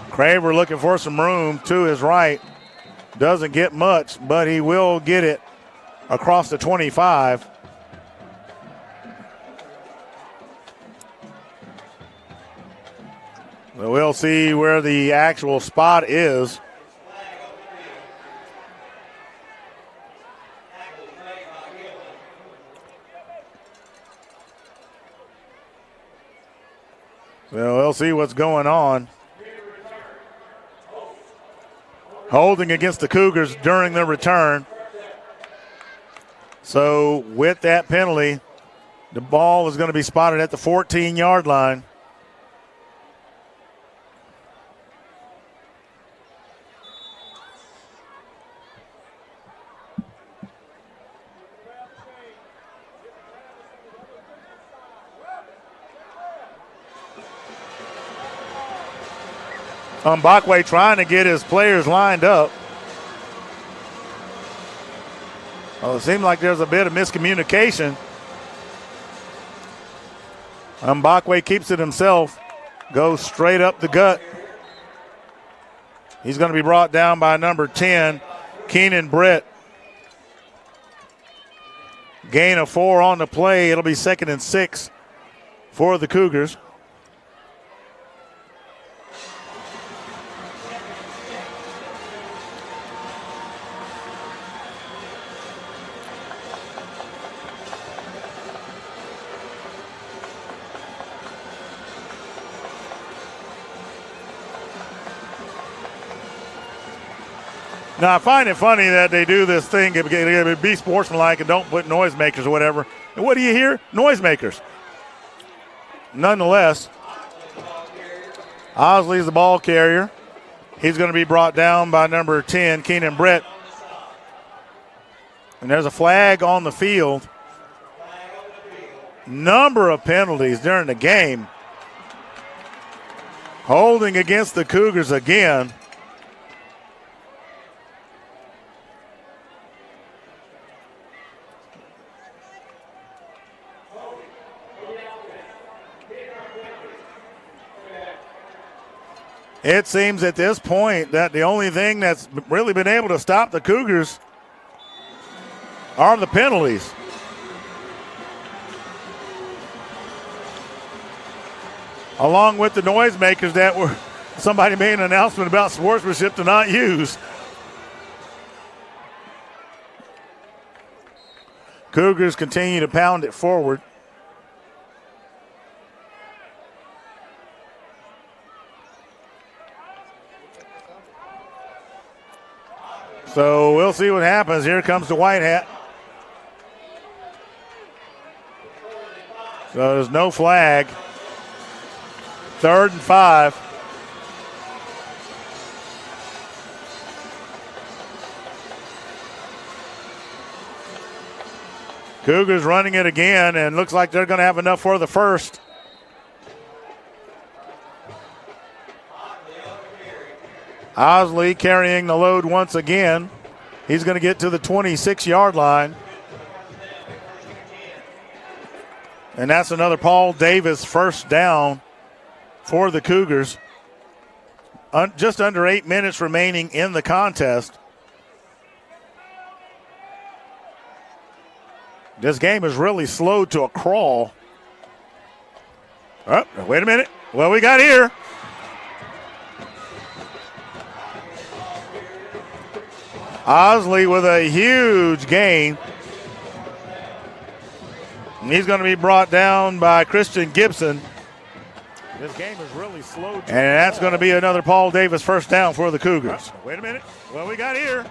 Craver looking for some room to his right. Doesn't get much, but he will get it across the 25. So we'll see where the actual spot is. So we'll see what's going on. Holding against the Cougars during the return. So with that penalty, the ball is going to be spotted at the 14-yard line. Mbakwe trying to get his players lined up. Well, it seems like there's a bit of miscommunication. Mbakwe keeps it himself, goes straight up the gut. He's going to be brought down by number 10, Keenan Brett. Gain of 4 on the play. It'll be 2nd and 6 for the Cougars. Now, I find it funny that they do this thing, be sportsmanlike and don't put noisemakers or whatever. And what do you hear? Noisemakers. Nonetheless, Osley's the ball carrier. He's going to be brought down by number 10, Keenan Brett. And there's a flag on the field. Number of penalties during the game. Holding against the Cougars again. It seems at this point that the only thing that's really been able to stop the Cougars are the penalties. Along with the noisemakers that were somebody made an announcement about sportsmanship to not use. Cougars continue to pound it forward. So we'll see what happens. Here comes the white hat. So there's no flag. 3rd and 5. Cougars running it again, and looks like they're going to have enough for the first. Osley carrying the load once again. He's going to get to the 26-yard line. And that's another Paul Davis first down for the Cougars. Just under 8 minutes remaining in the contest. This game is really slowed to a crawl. Oh, wait a minute. What we got here? Osley with a huge gain. He's going to be brought down by Christian Gibson. This game is really slow. And that's going to be another Paul Davis first down for the Cougars. Wait a minute. What we got here?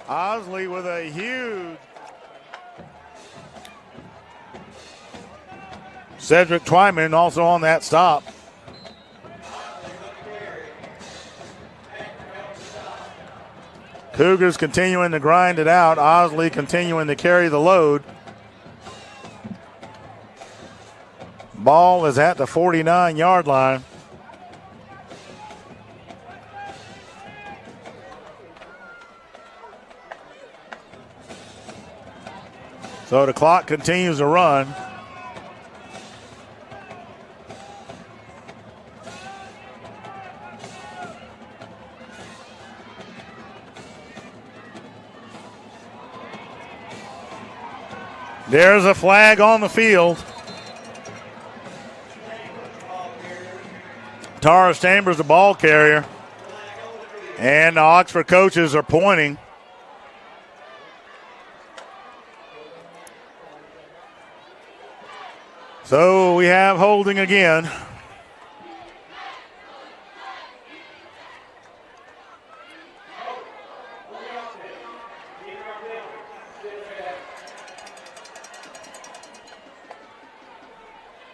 Osley with a huge. Cedric Twyman also on that stop. Cougars continuing to grind it out. Osley continuing to carry the load. Ball is at the 49-yard line. So the clock continues to run. There's a flag on the field. Taurus Chambers, the ball carrier. And the Oxford coaches are pointing. So we have holding again.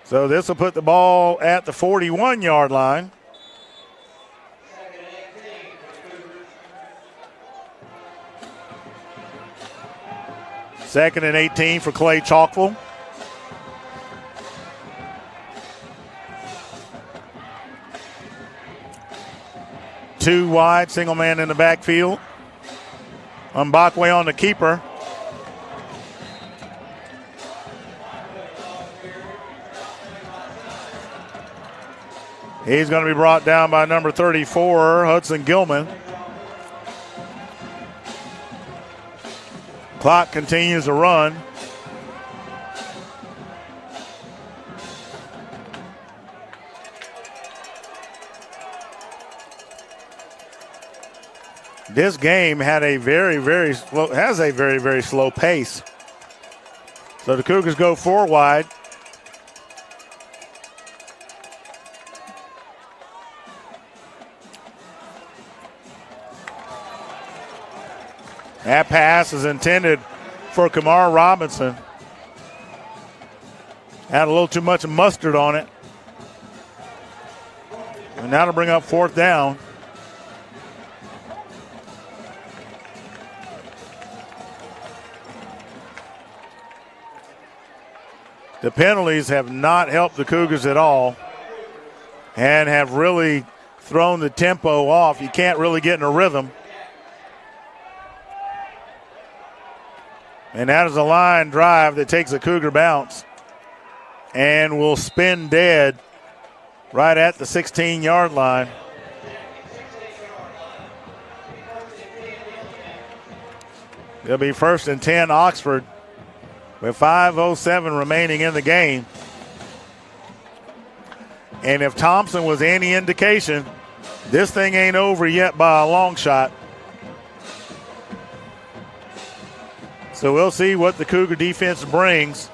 So this will put the ball at the 41-yard line. Second and 18 for Clay-Chalkville. Two wide, single man in the backfield. Mbakwe on the keeper. He's going to be brought down by number 34, Hudson Gilman. Clock continues to run. This game had a very slow pace. So the Cougars go four wide. That pass is intended for Kamar Robinson. Had a little too much mustard on it. And that'll bring up fourth down. The penalties have not helped the Cougars at all and have really thrown the tempo off. You can't really get in a rhythm. And that is a line drive that takes a Cougar bounce and will spin dead right at the 16-yard line. It'll be first and 10 Oxford with 5:07 remaining in the game. And if Thompson was any indication, this thing ain't over yet by a long shot. So we'll see what the Cougar defense brings.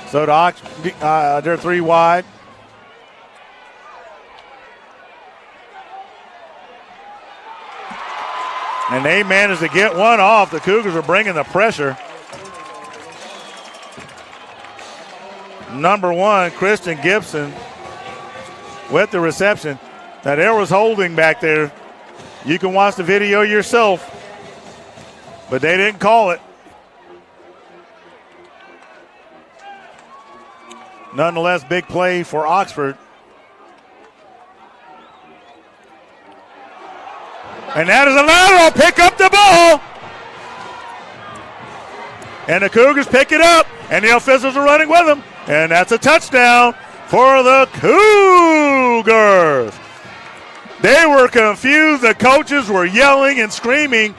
So they're three wide. And they managed to get one off. The Cougars are bringing the pressure. Number one, Christian Gibson with the reception. Now there was holding back there. You can watch the video yourself, but they didn't call it. Nonetheless, big play for Oxford. And that is a lateral. Pick up the ball. And the Cougars pick it up. And the officials are running with them. And that's a touchdown for the Cougars. They were confused. The coaches were yelling and screaming.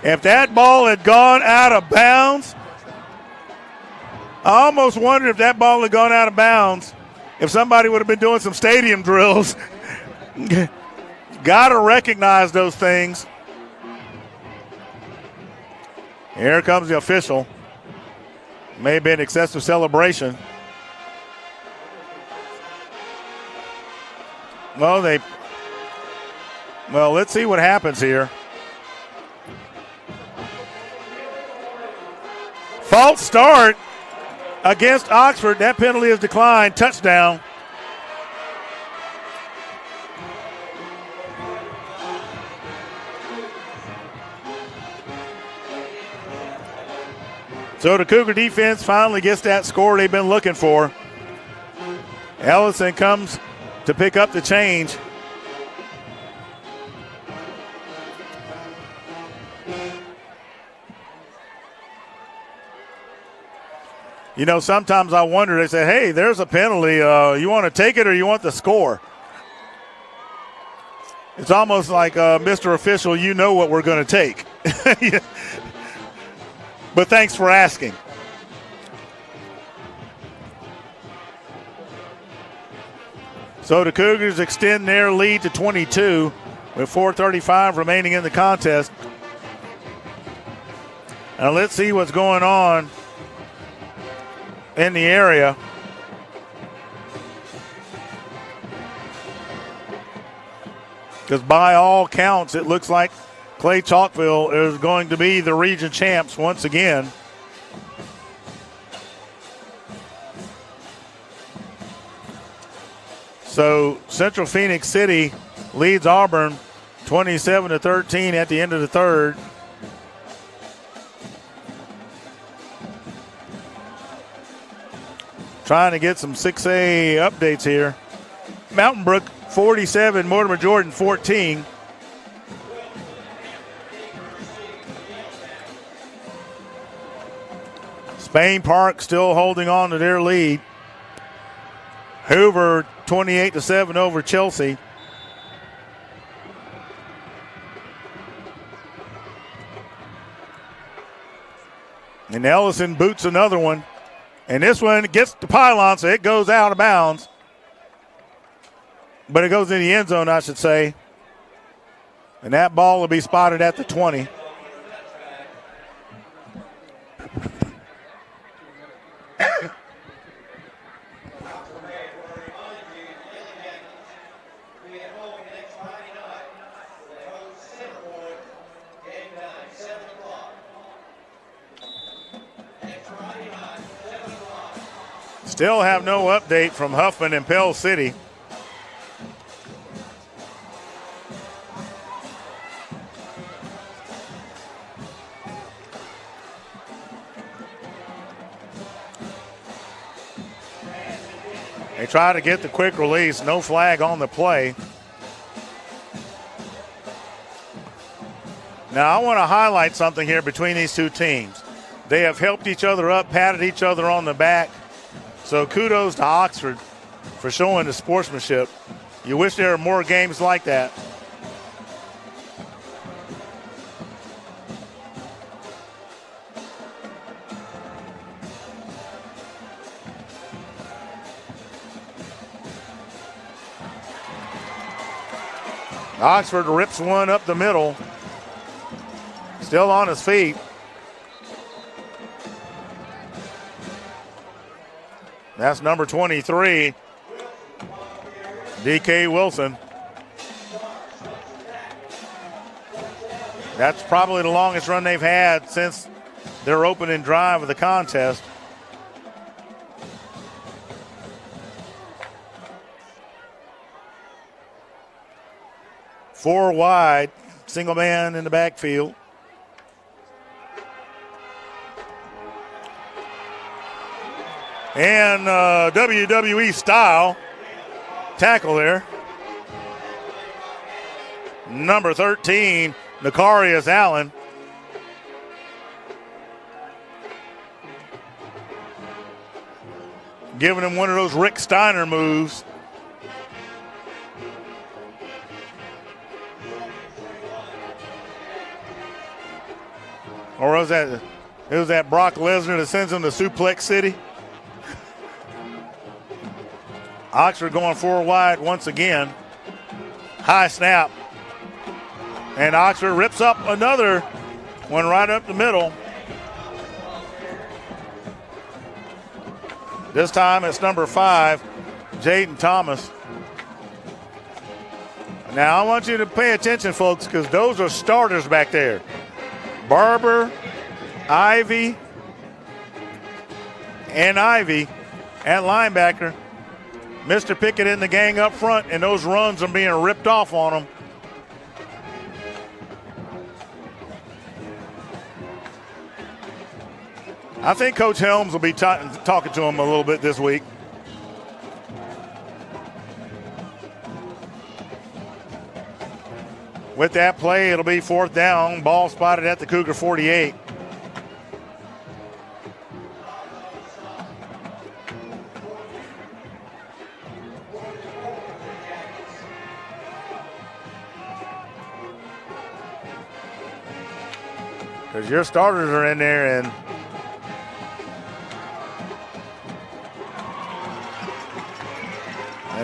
If that ball had gone out of bounds, I almost wonder if that ball had gone out of bounds, if somebody would have been doing some stadium drills. Got to recognize those things. Here comes the official. May have been excessive celebration. Well, let's see what happens here. False start against Oxford. That penalty is declined. Touchdown. So the Cougar defense finally gets that score they've been looking for. Ellison comes to pick up the change. You know, sometimes I wonder, they say, hey, there's a penalty. You want to take it or you want the score? It's almost like, Mr. Official, you know what we're going to take. But thanks for asking. So the Cougars extend their lead to 22 with 4:35 remaining in the contest. Now let's see what's going on in the area. Because by all counts, it looks like Clay-Chalkville is going to be the region champs once again. So Central Phoenix City leads Auburn 27-13 at the end of the third. Trying to get some 6A updates here. Mountain Brook 47, Mortimer Jordan 14. Spain Park still holding on to their lead. Hoover 28-7 over Chelsea. And Ellison boots another one. And this one gets the pylon, so it goes out of bounds. But it goes in the end zone, I should say. And that ball will be spotted at the 20. Still have no update from Huffman and Pell City. They try to get the quick release, no flag on the play. Now I want to highlight something here between these two teams. They have helped each other up, patted each other on the back. So kudos to Oxford for showing the sportsmanship. You wish there were more games like that. Oxford rips one up the middle. Still on his feet. That's number 23, D.K. Wilson. That's probably the longest run they've had since their opening drive of the contest. Four wide, single man in the backfield. And WWE style tackle there. number 13, Nicarius Allen. Giving him one of those Rick Steiner moves. Or was that, it was that Brock Lesnar that sends him to Suplex City? Oxford going 4 wide once again. High snap. And Oxford rips up another one right up the middle. This time it's number 5, Jaden Thomas. Now I want you to pay attention, folks, because those are starters back there. Barber, Ivy, and Ivy at linebacker. Mr. Pickett in the gang up front, and those runs are being ripped off on them. I think Coach Helms will be talking to him a little bit this week. With that play, it'll be 4th down. Ball spotted at the Cougar 48. Because your starters are in there, and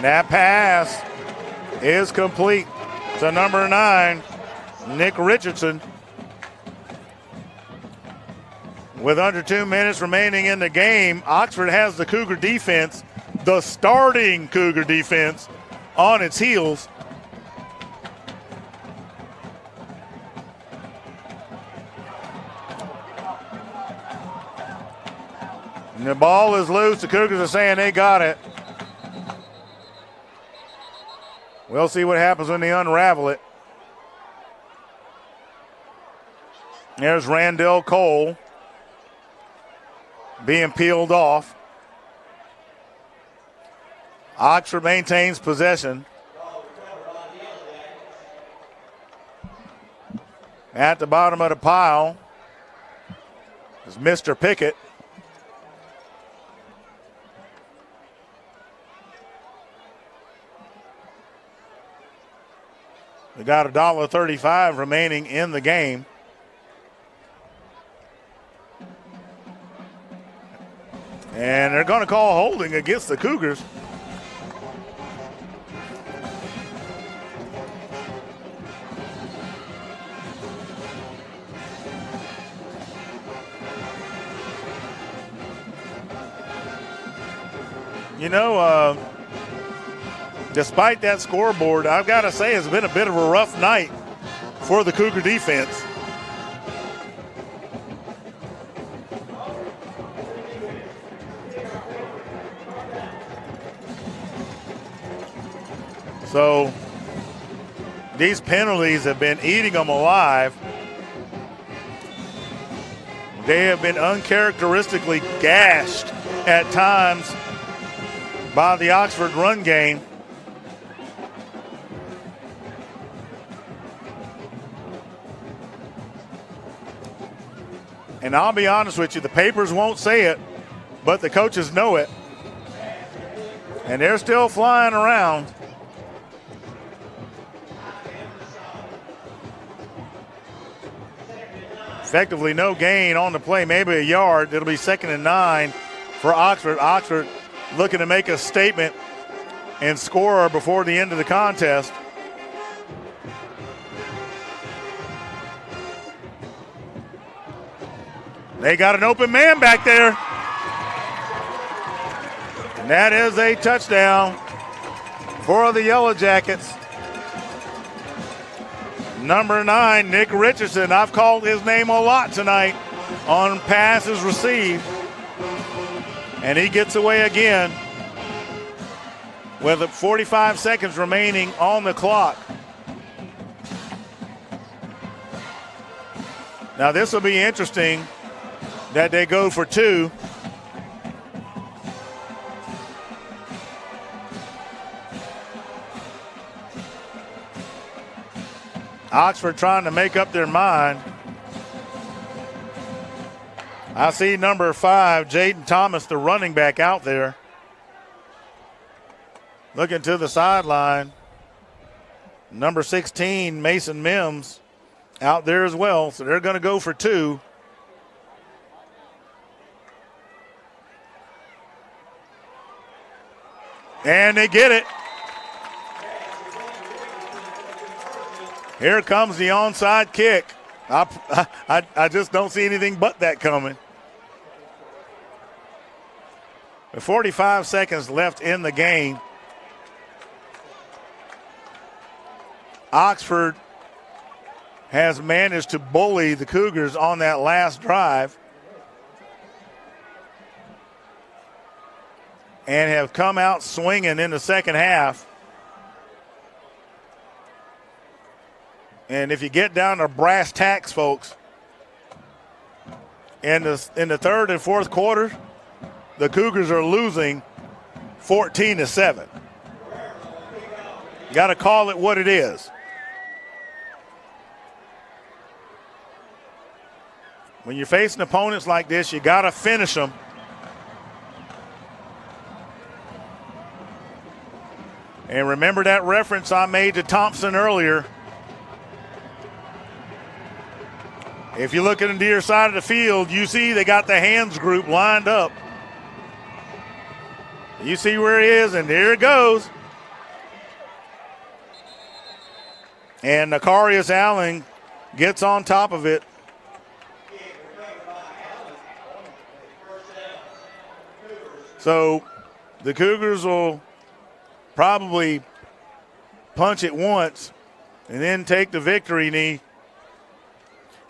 that pass is complete to number 9, Nick Richardson. With under 2 minutes remaining in the game, Oxford has the Cougar defense, the starting Cougar defense, on its heels. And the ball is loose. The Cougars are saying they got it. We'll see what happens when they unravel it. There's Randall Cole being peeled off. Oxford maintains possession. At the bottom of the pile is Mr. Pickett. We got $1.35 remaining in the game. And they're going to call holding against the Cougars. You know, despite that scoreboard, I've got to say it's been a bit of a rough night for the Cougar defense. So these penalties have been eating them alive. They have been uncharacteristically gashed at times by the Oxford run game. And I'll be honest with you, the papers won't say it, but the coaches know it. And they're still flying around. Effectively no gain on the play, maybe a yard. It'll be 2nd and 9 for Oxford. Oxford looking to make a statement and score before the end of the contest. They got an open man back there. And that is a touchdown for the Yellow Jackets. Number 9, Nick Richardson. I've called his name a lot tonight on passes received. And he gets away again with 45 seconds remaining on the clock. Now this will be interesting that they go for 2. Oxford trying to make up their mind. I see number 5, Jaden Thomas, the running back, out there. Looking to the sideline. Number 16, Mason Mims, out there as well. So they're going to go for 2. And they get it. Here comes the onside kick. I just don't see anything but that coming. With 45 seconds left in the game, Oxford has managed to bully the Cougars on that last drive and have come out swinging in the second half. And if you get down to brass tacks, folks, in the third and fourth quarter, the Cougars are losing 14-7. Got to call it what it is. When you're facing opponents like this, you got to finish them. And remember that reference I made to Thompson earlier. If you look at the near side of the field, you see they got the hands group lined up. You see where he is, and there it goes. And Nakarius Allen gets on top of it. So the Cougars will probably punch it once and then take the victory knee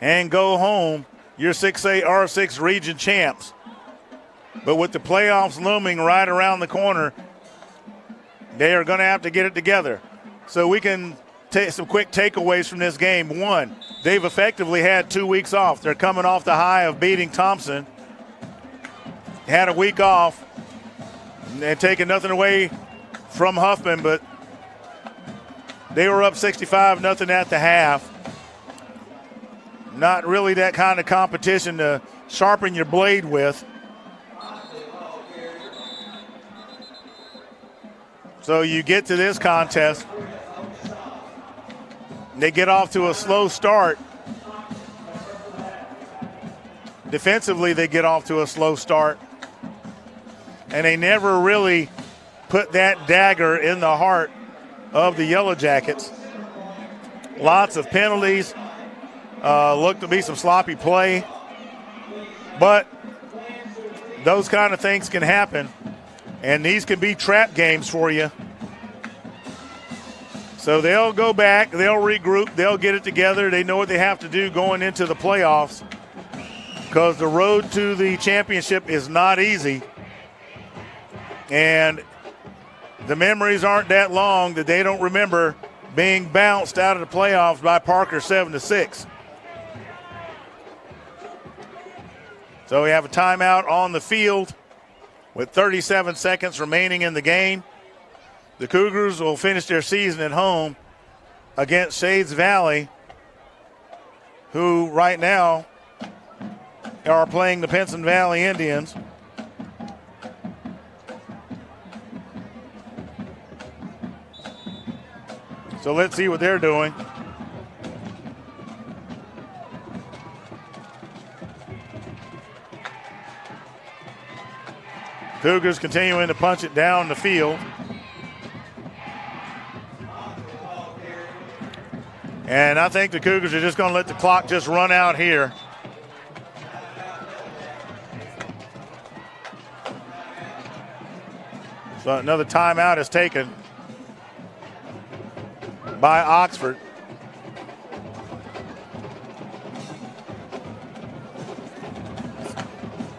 and go home. You're 6A R6 region champs. But with the playoffs looming right around the corner, they are going to have to get it together. So we can take some quick takeaways from this game. One, they've effectively had 2 weeks off. They're coming off the high of beating Thompson. Had a week off and taking nothing away from Huffman, but they were up 65-0 at the half. Not really that kind of competition to sharpen your blade with. So you get to this contest. They get off to a slow start. Defensively, they get off to a slow start. And they never really put that dagger in the heart of the Yellow Jackets. Lots of penalties. Looked to be some sloppy play. But those kind of things can happen. And these can be trap games for you. So they'll go back, they'll regroup, they'll get it together. They know what they have to do going into the playoffs, because the road to the championship is not easy. And the memories aren't that long that they don't remember being bounced out of the playoffs by Parker 7-6. So we have a timeout on the field with 37 seconds remaining in the game. The Cougars will finish their season at home against Shades Valley, who right now are playing the Pinson Valley Indians. So let's see what they're doing. Cougars continuing to punch it down the field. And I think the Cougars are just going to let the clock just run out here. So another timeout is taken by Oxford.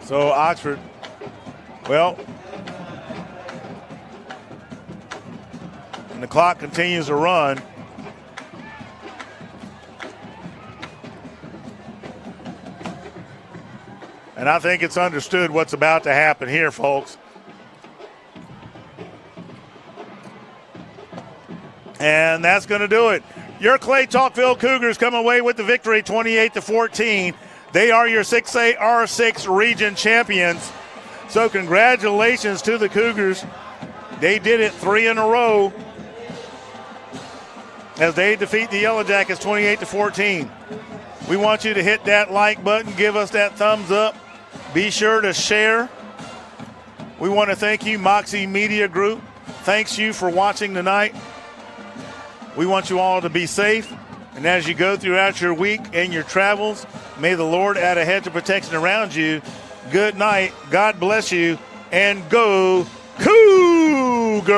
So Oxford, well, and the clock continues to run. And I think it's understood what's about to happen here, folks. And that's going to do it. Your Clay-Chalkville Cougars come away with the victory 28-14. They are your 6A R6 region champions. So congratulations to the Cougars. They did it 3 in a row as they defeat the Yellow Jackets 28-14. We want you to hit that like button, give us that thumbs up. Be sure to share. We want to thank you, Moxie Media Group. Thanks you for watching tonight. We want you all to be safe. And as you go throughout your week and your travels, may the Lord add a hedge of protection around you. Good night. God bless you. And go Cougars!